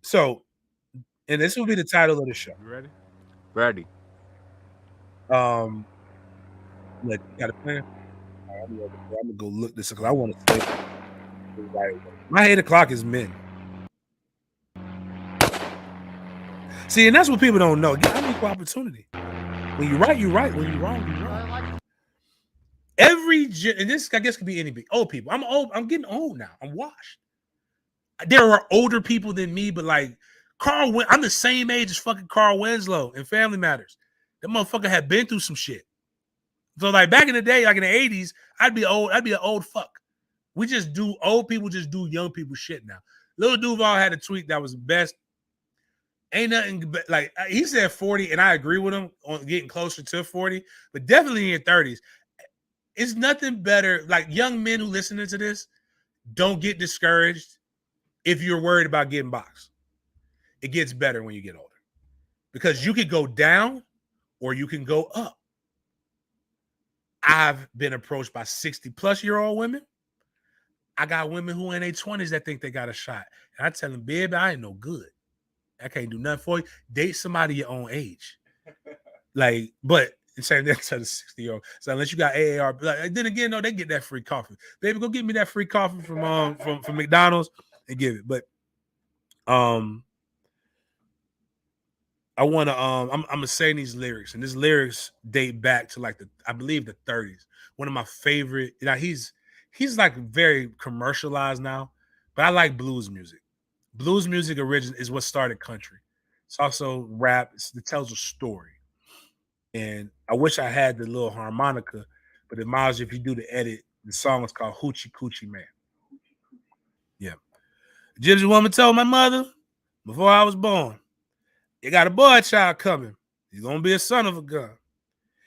So, and this will be the title of the show. You ready? Ready. Look, you got a plan? I'm gonna go look this because I want to say my 8 o'clock is men. See, and that's what people don't know. Get equal opportunity. When you're right, you're right. When you're wrong, you're wrong. And this I guess could be any old people. I'm old. I'm getting old now. I'm washed. There are older people than me, but like I'm the same age as fucking Carl Winslow in Family Matters. That motherfucker had been through some shit. So like back in the day, like in the 80s, I'd be old. I'd be an old fuck. We just do old people just do young people shit now. Lil Duval had a tweet that was best. Ain't nothing but like he said 40, and I agree with him on getting closer to 40, but definitely in your 30s. It's nothing better. Like young men who listening to this, don't get discouraged if you're worried about getting boxed. It gets better when you get older because you can go down or you can go up. I've been approached by 60-plus-year-old women. I got women who in their 20s that think they got a shot. And I tell them, baby, I ain't no good. I can't do nothing for you. Date somebody your own age. Like, but same thing to the 60-year-old. So unless you got AAR, like, then again, no, they get that free coffee. Baby, go get me that free coffee from McDonald's and give it. But I want to I'm gonna say these lyrics, and these lyrics date back to like I believe the 30s. One of my favorite. You know, he's like very commercialized now, but I like blues music. Blues music origin is what started country. It's also rap. It tells a story. And I wish I had the little harmonica, but it miles if you do the edit. The song is called Hoochie Man. Yeah. Gypsy woman told my mother before I was born, you got a boy child coming. He's gonna be a son of a gun.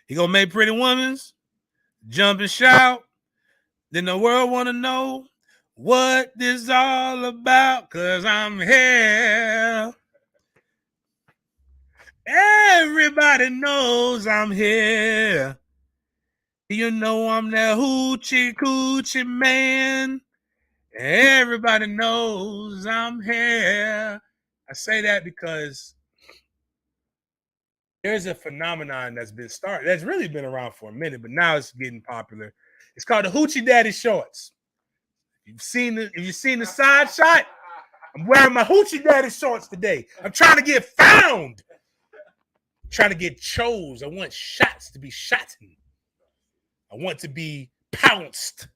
He gonna make pretty women's jump and shout. Then the world wanna know what this all about, cause I'm here. Everybody knows I'm here. You know I'm that hoochie man. Everybody knows I'm here. I say that because there's a phenomenon that's been started, that's really been around for a minute, but now it's getting popular. It's called the Hoochie Daddy shorts. If you've seen the side shot, I'm wearing my Hoochie Daddy shorts today. I'm trying to get found. I'm trying to get chose. I want shots to be shot. I want to be pounced.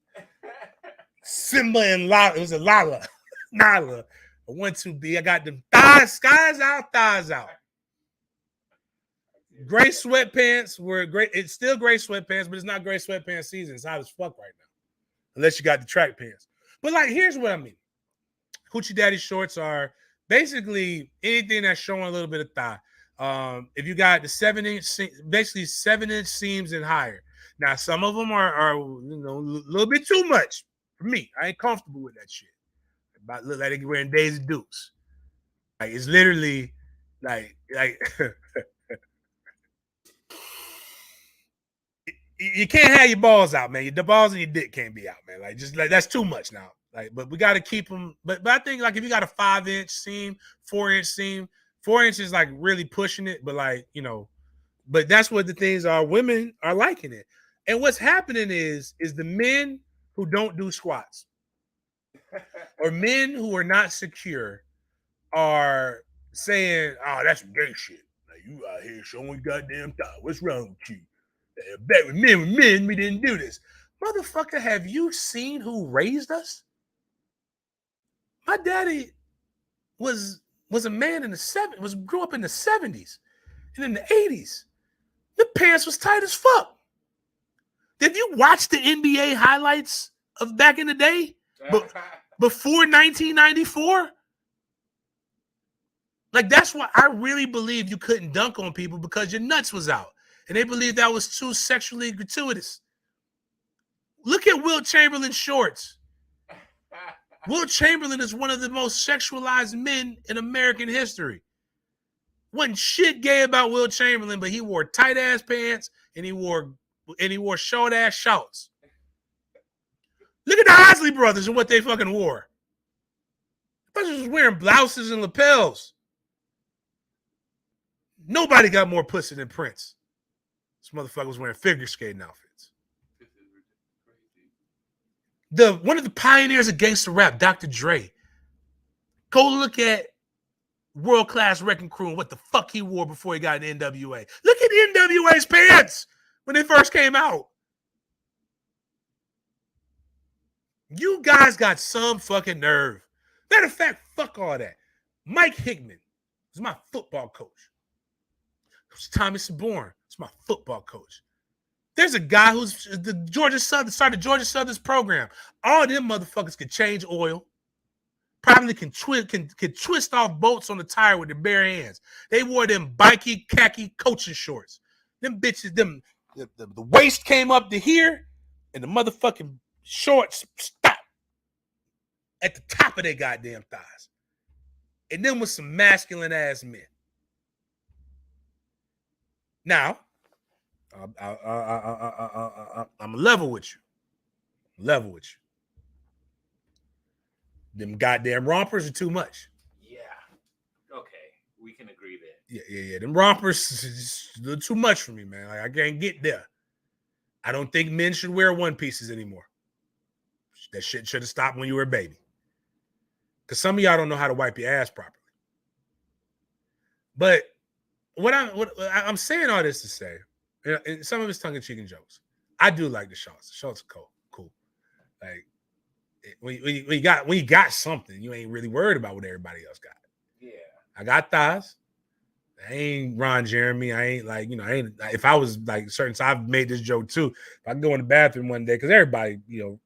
Simba and Lala. It was a Lala. Nala. I want to be. I got them thighs, skies out, thighs out. Gray sweatpants were great. It's still gray sweatpants, but it's not gray sweatpants season. It's hot as fuck right now. Unless you got the track pants. But like, here's what I mean. Hoochie Daddy shorts are basically anything that's showing a little bit of thigh. If you got the 7-inch, basically 7-inch seams and higher. Now, some of them are a little bit too much for me. I ain't comfortable with that shit. About look like they wearing Daisy Dukes. Like it's literally like you can't have your balls out, man. The balls and your dick can't be out, man. Like just like that's too much now. Like, but we got to keep them. But I think like if you got a 5-inch seam, 4-inch seam, 4 inches like really pushing it. But like but that's what the things are. Women are liking it, and what's happening is the men who don't do squats or men who are not secure are saying, "Oh, that's some gay shit. Like you out here showing goddamn thigh. What's wrong with you? Bet with men, we didn't do this. Motherfucker, have you seen who raised us? My daddy was a man in the grew up in the 70s and in the 80s. The pants was tight as fuck. Did you watch the NBA highlights of back in the day? Before 1994? Like, that's why I really believe you couldn't dunk on people, because your nuts was out. And they believed that was too sexually gratuitous. Look at Wilt Chamberlain's shorts. Wilt Chamberlain is one of the most sexualized men in American history. Wasn't shit gay about Wilt Chamberlain, but he wore tight ass pants and he wore short ass shorts. Look at the Hughley brothers and what they fucking wore. Brothers was wearing blouses and lapels. Nobody got more pussy than Prince. This motherfucker was wearing figure skating outfits. One of the pioneers of gangster rap, Dr. Dre. Go look at World Class Wrecking Crew and what the fuck he wore before he got in NWA. Look at NWA's pants when they first came out. You guys got some fucking nerve. Matter of fact, fuck all that. Mike Hickman was my football coach. It was Tommy Saborn. It's my football coach. There's a guy who's the Georgia Southern, started Georgia Southern's program. All them motherfuckers can change oil. Probably can twist off bolts on the tire with their bare hands. They wore them bikey khaki coaching shorts. Them bitches, the waist came up to here, and the motherfucking shorts stopped at the top of their goddamn thighs. And them was some masculine ass men. Now, I'm level with you. Level with you. Them goddamn rompers are too much. Yeah. Okay. We can agree there. Yeah. Them rompers is a little too much for me, man. Like, I can't get there. I don't think men should wear one pieces anymore. That shit should have stopped when you were a baby. Because some of y'all don't know how to wipe your ass properly. But what I'm saying all this to say, and some of it's tongue-in-cheek jokes. I do like the shorts. The shorts are cool. Like, when you got something, you ain't really worried about what everybody else got. Yeah. I got thighs. I ain't Ron Jeremy. I ain't like, if I was like certain, so I've made this joke too. If I go in the bathroom one day, because everybody, your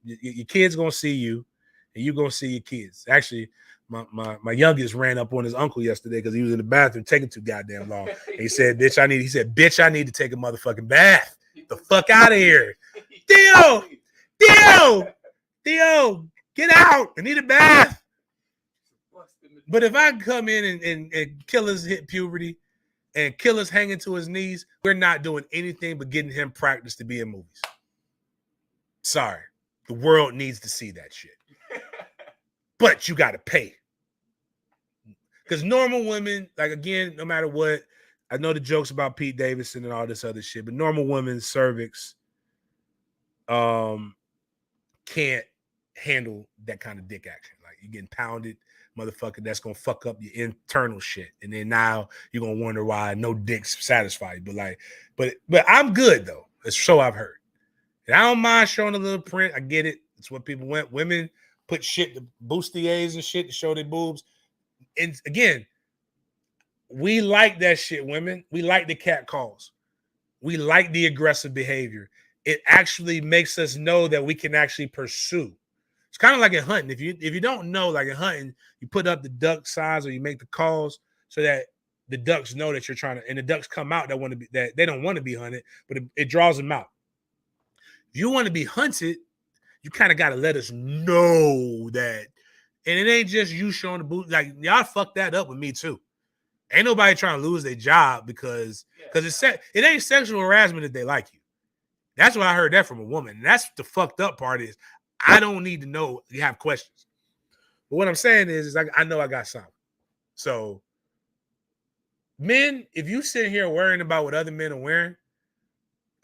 kids gonna see you and you gonna see your kids. Actually, my youngest ran up on his uncle yesterday because he was in the bathroom taking too goddamn long. And he said, bitch, I need to take a motherfucking bath. The fuck out of here. Theo, get out. I need a bath. But if I come in and Killer's hit puberty and Killer's hanging to his knees, we're not doing anything but getting him practice to be in movies. Sorry. The world needs to see that shit. But you got to pay. Because normal women, like, again, no matter what, I know the jokes about Pete Davidson and all this other shit, but normal women's cervix can't handle that kind of dick action. Like, you're getting pounded, motherfucker, that's gonna fuck up your internal shit. And then now you're gonna wonder why no dicks satisfy you. But I'm good though. It's so I've heard. And I don't mind showing a little print. I get it. It's what people want. Women put shit, the bustiers and shit to show their boobs. And again, we like that shit, women. We like the cat calls. We like the aggressive behavior. It actually makes us know that we can actually pursue. It's kind of like in hunting. If you don't know, like in hunting, you put up the duck size or you make the calls so that the ducks know that you're trying to, and the ducks come out that they don't want to be hunted, but it draws them out. If you want to be hunted, you kind of got to let us know that. And it ain't just you showing the boot. Like, y'all fucked that up with me too. Ain't nobody trying to lose their job because it ain't sexual harassment if they like you. That's what I heard that from a woman. And that's the fucked up part is I don't need to know you have questions. But what I'm saying is I know I got something. So, men, if you sit here worrying about what other men are wearing,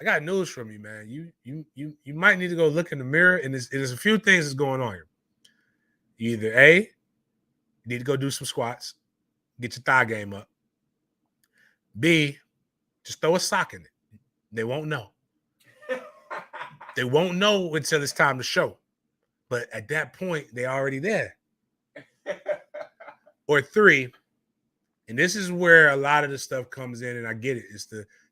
I got news from you, man. You might need to go look in the mirror, and there's a few things that's going on here. Either A, you need to go do some squats, get your thigh game up. B, just throw a sock in it. They won't know. They won't know until it's time to show. But at that point, they're already there. Or 3, and this is where a lot of the stuff comes in, and I get it.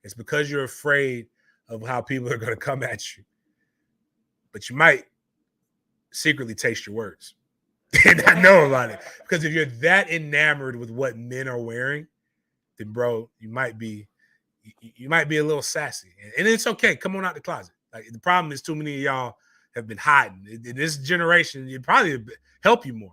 It's It's because you're afraid of how people are going to come at you. But you might secretly taste your words and not know about it. Because if you're that enamored with what men are wearing, then bro, you might be a little sassy. And it's okay. Come on out the closet. Like, the problem is too many of y'all have been hiding. In this generation, it probably help you more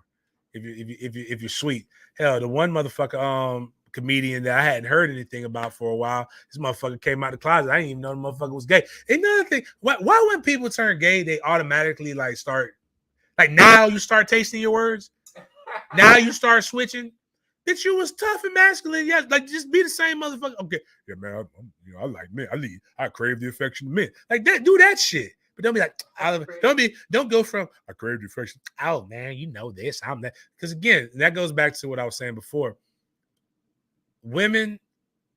if you're sweet. Hell, the one motherfucker comedian that I hadn't heard anything about for a while, this motherfucker came out the closet. I didn't even know the motherfucker was gay. Another thing, why when people turn gay, they automatically like start, like, now you start tasting your words. Now you start switching. Bitch, you was tough and masculine. Yeah, like, just be the same motherfucker. Okay, yeah, man, I like men. I crave the affection of men. Like, that, do that shit. But don't be like, don't go from I crave the affection. Oh man, you know this, I'm that. Because again, that goes back to what I was saying before. Women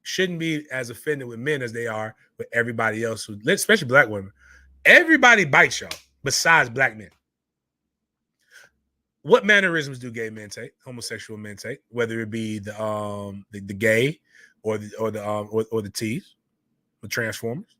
shouldn't be as offended with men as they are with everybody else, who, especially black women. Everybody bites y'all besides black men. What mannerisms do gay men take? Homosexual men take, whether it be the gay or the T's, the Transformers.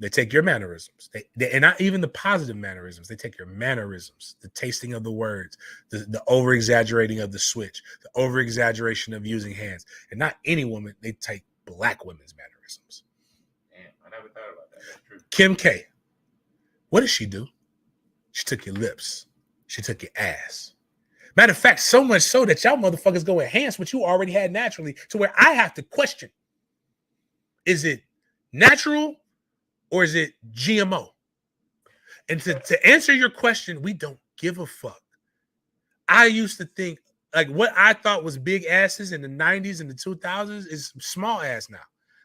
They take your mannerisms. They and not even the positive mannerisms. They take your mannerisms, the tasting of the words, the over exaggerating of the switch, the over exaggeration of using hands. And not any woman, they take black women's mannerisms. Damn, I never thought about that. That's true. Kim K. What did she do? She took your lips. She took your ass. Matter of fact, so much so that y'all motherfuckers go enhance what you already had naturally, to where I have to question, is it natural or is it GMO? And to answer your question, we don't give a fuck. I used to think, like, what I thought was big asses in the 90s and the 2000s is small ass now.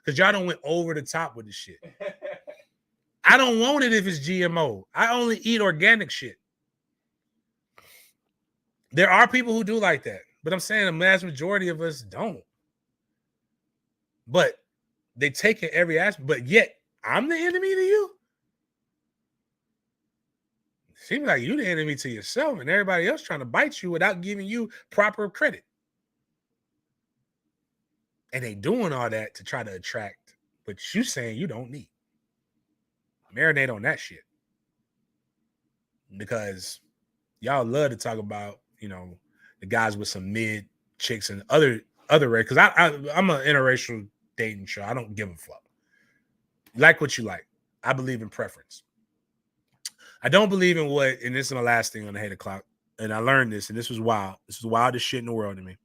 Because y'all don't went over the top with the shit. I don't want it if it's GMO. I only eat organic shit. There are people who do like that, but I'm saying the vast majority of us don't. But they take in every aspect, but yet I'm the enemy to you? Seems like you the enemy to yourself and everybody else trying to bite you without giving you proper credit. And they doing all that to try to attract what you saying you don't need. Marinate on that shit. Because y'all love to talk about, you know, the guys with some mid chicks and other race. Because I'm an interracial dating show. I don't give a fuck. You like what you like. I believe in preference. I don't believe in what, and this is my last thing on the hate o'clock, and I learned this, and this was wild. This was the wildest shit in the world to me.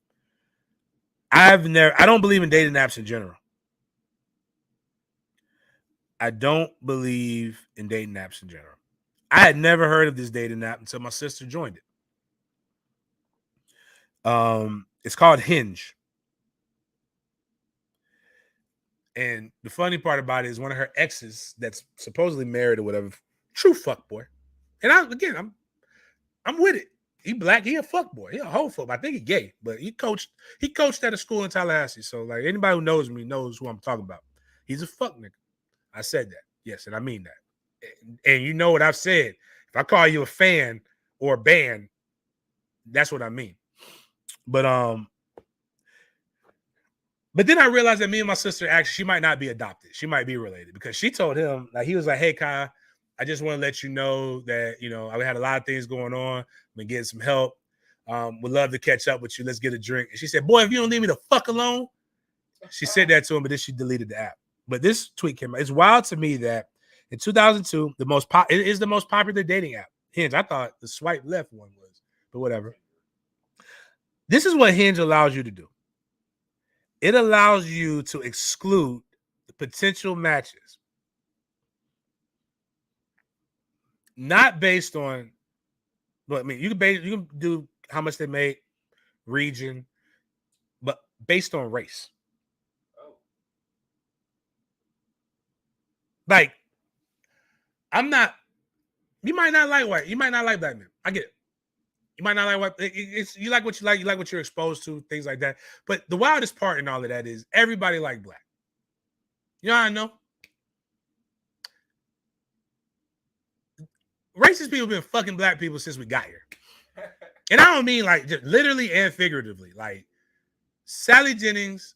I don't believe in dating apps in general. I don't believe in dating apps in general. I had never heard of this dating app until my sister joined it. It's called Hinge. And the funny part about it is one of her exes that's supposedly married or whatever, true fuckboy. And I'm with it. He black, he a fuckboy. He a whole fuck. I think he gay, but he coached at a school in Tallahassee. So like anybody who knows me knows who I'm talking about. He's a fuck nigga. I said that. Yes, and I mean that. And you know what I've said. If I call you a fan or a band, that's what I mean. But then I realized that me and my sister, actually, she might not be adopted. She might be related, because she told him, like, he was like, hey, Kai, I just want to let you know that, you know, I had a lot of things going on. I've been getting some help. Would love to catch up with you. Let's get a drink. And she said, boy, if you don't leave me the fuck alone. She said that to him, but then she deleted the app. But this tweet came out. It's wild to me that in 2002, it is the most popular dating app. Hinge. I thought the swipe left one was, but whatever. This is what Hinge allows you to do. It allows you to exclude the potential matches, not based on. Well, I mean, you can do how much they make, region, but based on race. Oh. Like, you might not like white. You might not like black men. I get it. You might not like white. You like what you like. You like what you're exposed to, things like that. But the wildest part in all of that is everybody like black. You know how I know? Racist people have been fucking black people since we got here. And I don't mean like just literally and figuratively. Like, Sally Jennings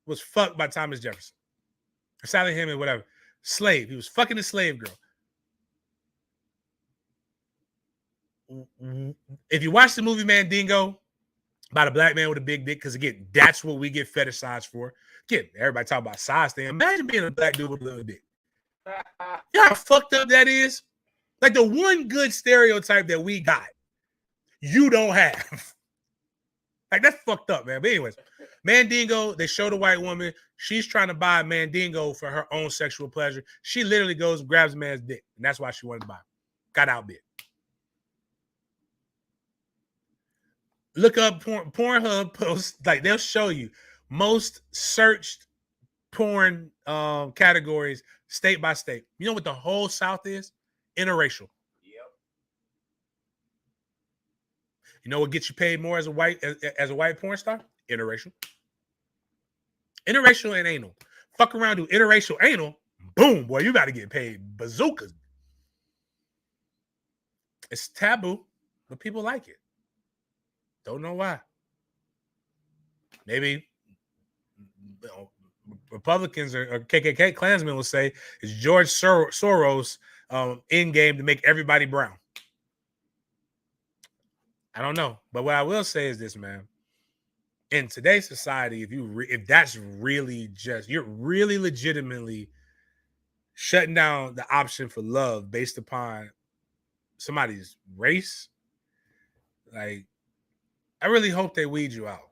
was fucked by Thomas Jefferson. Sally Hammond, whatever. Slave. He was fucking a slave girl. If you watch the movie Mandingo about a black man with a big dick, because again, that's what we get fetishized for. Again, everybody talk about size thing. Imagine being a black dude with a little dick. You know how fucked up that is? Like the one good stereotype that we got, you don't have. Like that's fucked up, man. But anyways, Mandingo, they show the white woman. She's trying to buy a Mandingo for her own sexual pleasure. She literally goes and grabs a man's dick. And that's why she wanted to buy him. Got outbid. Look up Pornhub posts. Like they'll show you most searched porn categories state by state. You know what the whole South is? Interracial. Yep. You know what gets you paid more as a white porn star? Interracial. Interracial and anal. Fuck around, do interracial anal. Boom, boy, you got to get paid bazookas. It's taboo, but people like it. Don't know why. Maybe Republicans or KKK Klansmen will say it's George Soros in game to make everybody brown. I don't know, but what I will say is this, man. In today's society, if that's really just you're really legitimately shutting down the option for love based upon somebody's race, like I really hope they weed you out.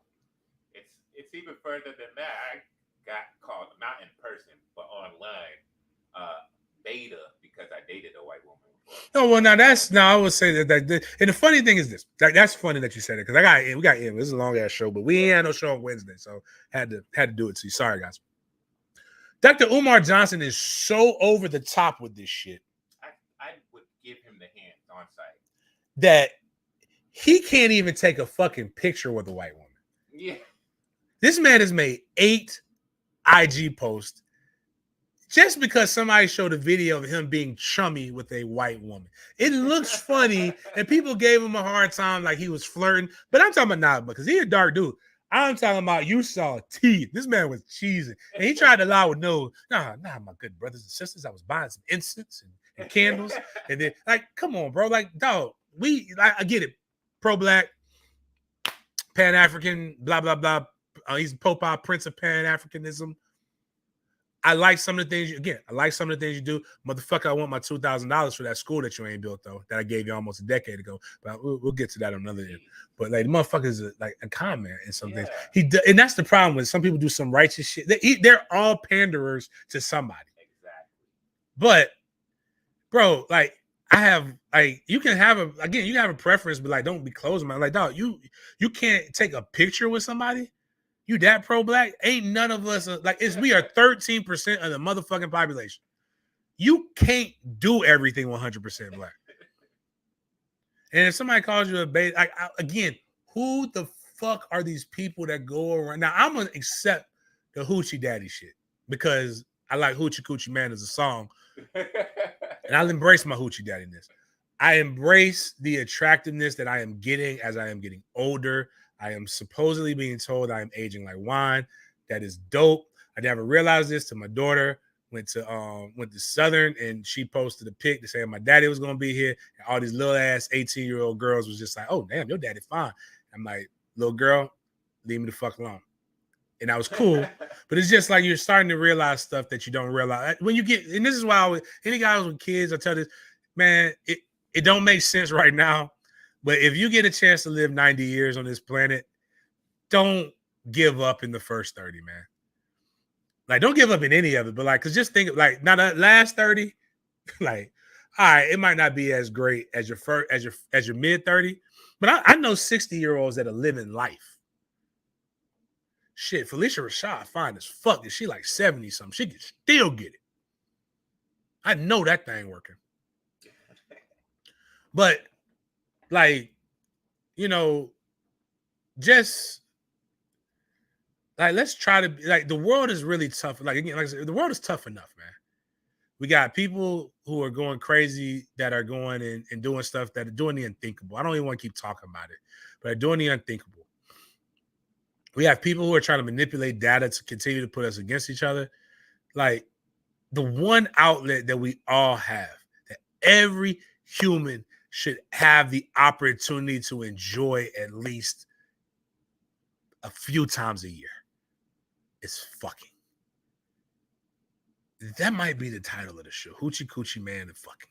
It's even further than that. I got called not in person but online beta because I dated a white woman. No, well, I would say that and the funny thing is this. That's funny that you said it because we got in. This is a long ass show, but we ain't had no show on Wednesday, so had to do it to you. Sorry, guys. Dr. Umar Johnson is so over the top with this shit. I would give him the hands on site. That he can't even take a fucking picture with a white woman. Yeah. This man has made 8 IG posts just because somebody showed a video of him being chummy with a white woman. It looks funny, and people gave him a hard time like he was flirting. But I'm talking about because he's a dark dude. I'm talking about you saw teeth. This man was cheesing. And he tried to lie with no, nah, my good brothers and sisters. I was buying some incense and candles. And then, like, come on, bro. Like, dog, I get it. Pro-black, Pan-African, blah, blah, blah. He's Popeye, Prince of Pan-Africanism. I like some of the things you do. Motherfucker, I want my $2,000 for that school that you ain't built, though, that I gave you almost a decade ago. But we'll get to that on another end. But like the motherfucker's like a con man in some things. And that's the problem with some people do some righteous shit. They're all panderers to somebody. Exactly. But, bro, like I have like you can have a preference, but like don't be closing man. Like, dog, you can't take a picture with somebody. You that pro-black? Ain't none of us we are 13% of the motherfucking population. You can't do everything 100% black. And if somebody calls you a beta, again, who the fuck are these people that go around? Now I'm gonna accept the Hoochie Daddy shit because I like Hoochie Coochie Man as a song, and I'll embrace my Hoochie Daddy-ness. I embrace the attractiveness that I am getting as I am getting older. I am supposedly being told I am aging like wine. That is dope. I never realized this till my daughter went to Southern and she posted a pic to say my daddy was gonna be here. And all these little ass 18-year-old girls was just like, oh damn, your daddy fine. I'm like, little girl, leave me the fuck alone. And that was cool. But it's just like you're starting to realize stuff that you don't realize. When you get, and this is why any guys with kids, I tell this, man, it don't make sense right now. But if you get a chance to live 90 years on this planet, don't give up in the first 30, man. Like, don't give up in any of it. But like, cause just think like now that last 30, like, all right, it might not be as great as your mid 30, but I know 60-year-olds that are living life. Shit, Felicia Rashad fine as fuck. And she like 70 something. She can still get it. I know that thing working. But like, you know, just like let's try to like the world is really tough. Like again, like I said, the world is tough enough, man. We got people who are going crazy that are going and doing stuff that are doing the unthinkable. I don't even want to keep talking about it, but are doing the unthinkable. We have people who are trying to manipulate data to continue to put us against each other. Like, the one outlet that we all have, that every human should have the opportunity to enjoy at least a few times a year, is fucking. That might be the title of the show. Hoochie Coochie Man and fucking.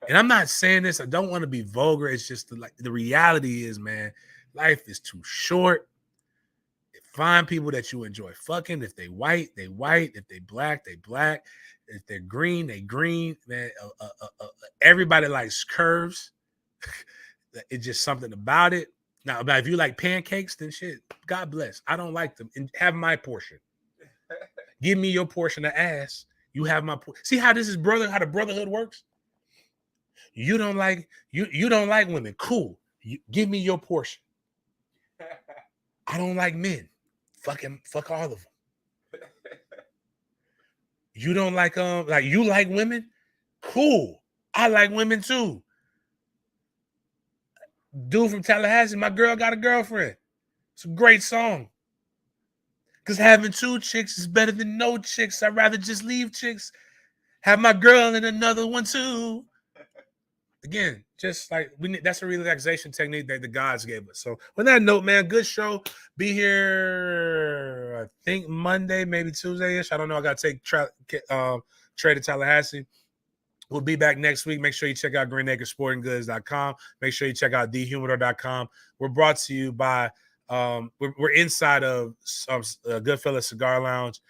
And I'm not saying this, I don't want to be vulgar. It's just the reality is, man, life is too short. Find people that you enjoy fucking. If they white, they white. If they black, they black. If they're green, they green. Man, everybody likes curves. It's just something about it. Now, if you like pancakes, then shit, God bless. I don't like them. And have my portion. Give me your portion of ass. You have my portion. See how this is how the brotherhood works? You don't like women. Cool. Give me your portion. I don't like men. Fuck all of them. You don't like you like women? Cool. I like women too. Dude from Tallahassee, my girl got a girlfriend. It's a great song. Because having two chicks is better than no chicks. I'd rather just leave chicks. Have my girl and another one too. Again, just like that's a relaxation technique that the gods gave us. So on that note, man, good show. Be here, I think Monday, maybe Tuesday-ish. I don't know. I got to take trade to Tallahassee. We'll be back next week. Make sure you check out greenacresportinggoods.com. Make sure you check out thehumidor.com. We're brought to you by we're inside of Goodfellas Cigar Lounge.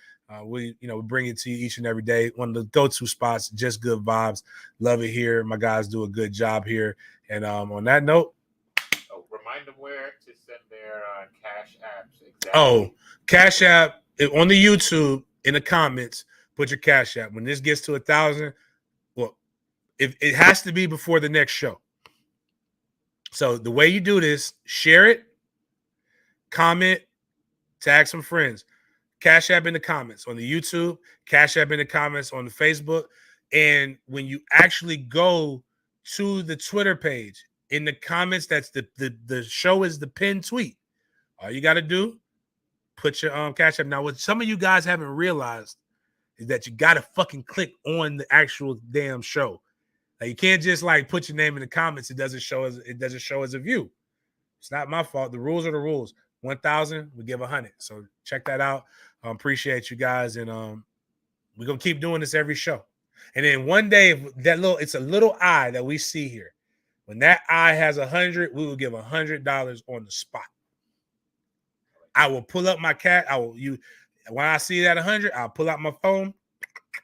We bring it to you each and every day. One of the go-to spots, just good vibes. Love it here. My guys do a good job here. And on that note, remind them where to send their cash apps. Exactly. Oh, Cash App on the YouTube in the comments. Put your Cash App. When this gets to 1,000, well, if it has to be before the next show. So the way you do this, share it, comment, tag some friends. Cash App in the comments on the YouTube, Cash App in the comments on the Facebook. And when you actually go to the Twitter page, in the comments, that's the show is the pinned tweet. All you got to do, put your Cash App. Now, what some of you guys haven't realized is that you got to fucking click on the actual damn show. Like, you can't just like put your name in the comments. It doesn't show as a view. It's not my fault. The rules are the rules. 1,000, we give 100. So check that out. Appreciate you guys, and we're gonna keep doing this every show. And then one day, it's a little eye that we see here. When that eye has 100, we will give $100 on the spot. I will pull up my cat. When I see that 100, I'll pull out my phone,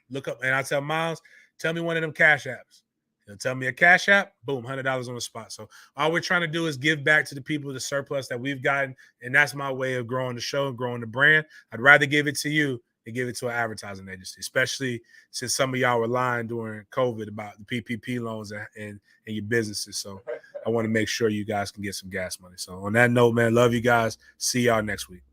look up, and I tell Miles, tell me one of them Cash Apps. He'll tell me a Cash App, boom, $100 on the spot. So all we're trying to do is give back to the people the surplus that we've gotten, and that's my way of growing the show and growing the brand. I'd rather give it to you than give it to an advertising agency, especially since some of y'all were lying during COVID about the PPP loans and your businesses. So I want to make sure you guys can get some gas money. So on that note, man, love you guys. See y'all next week.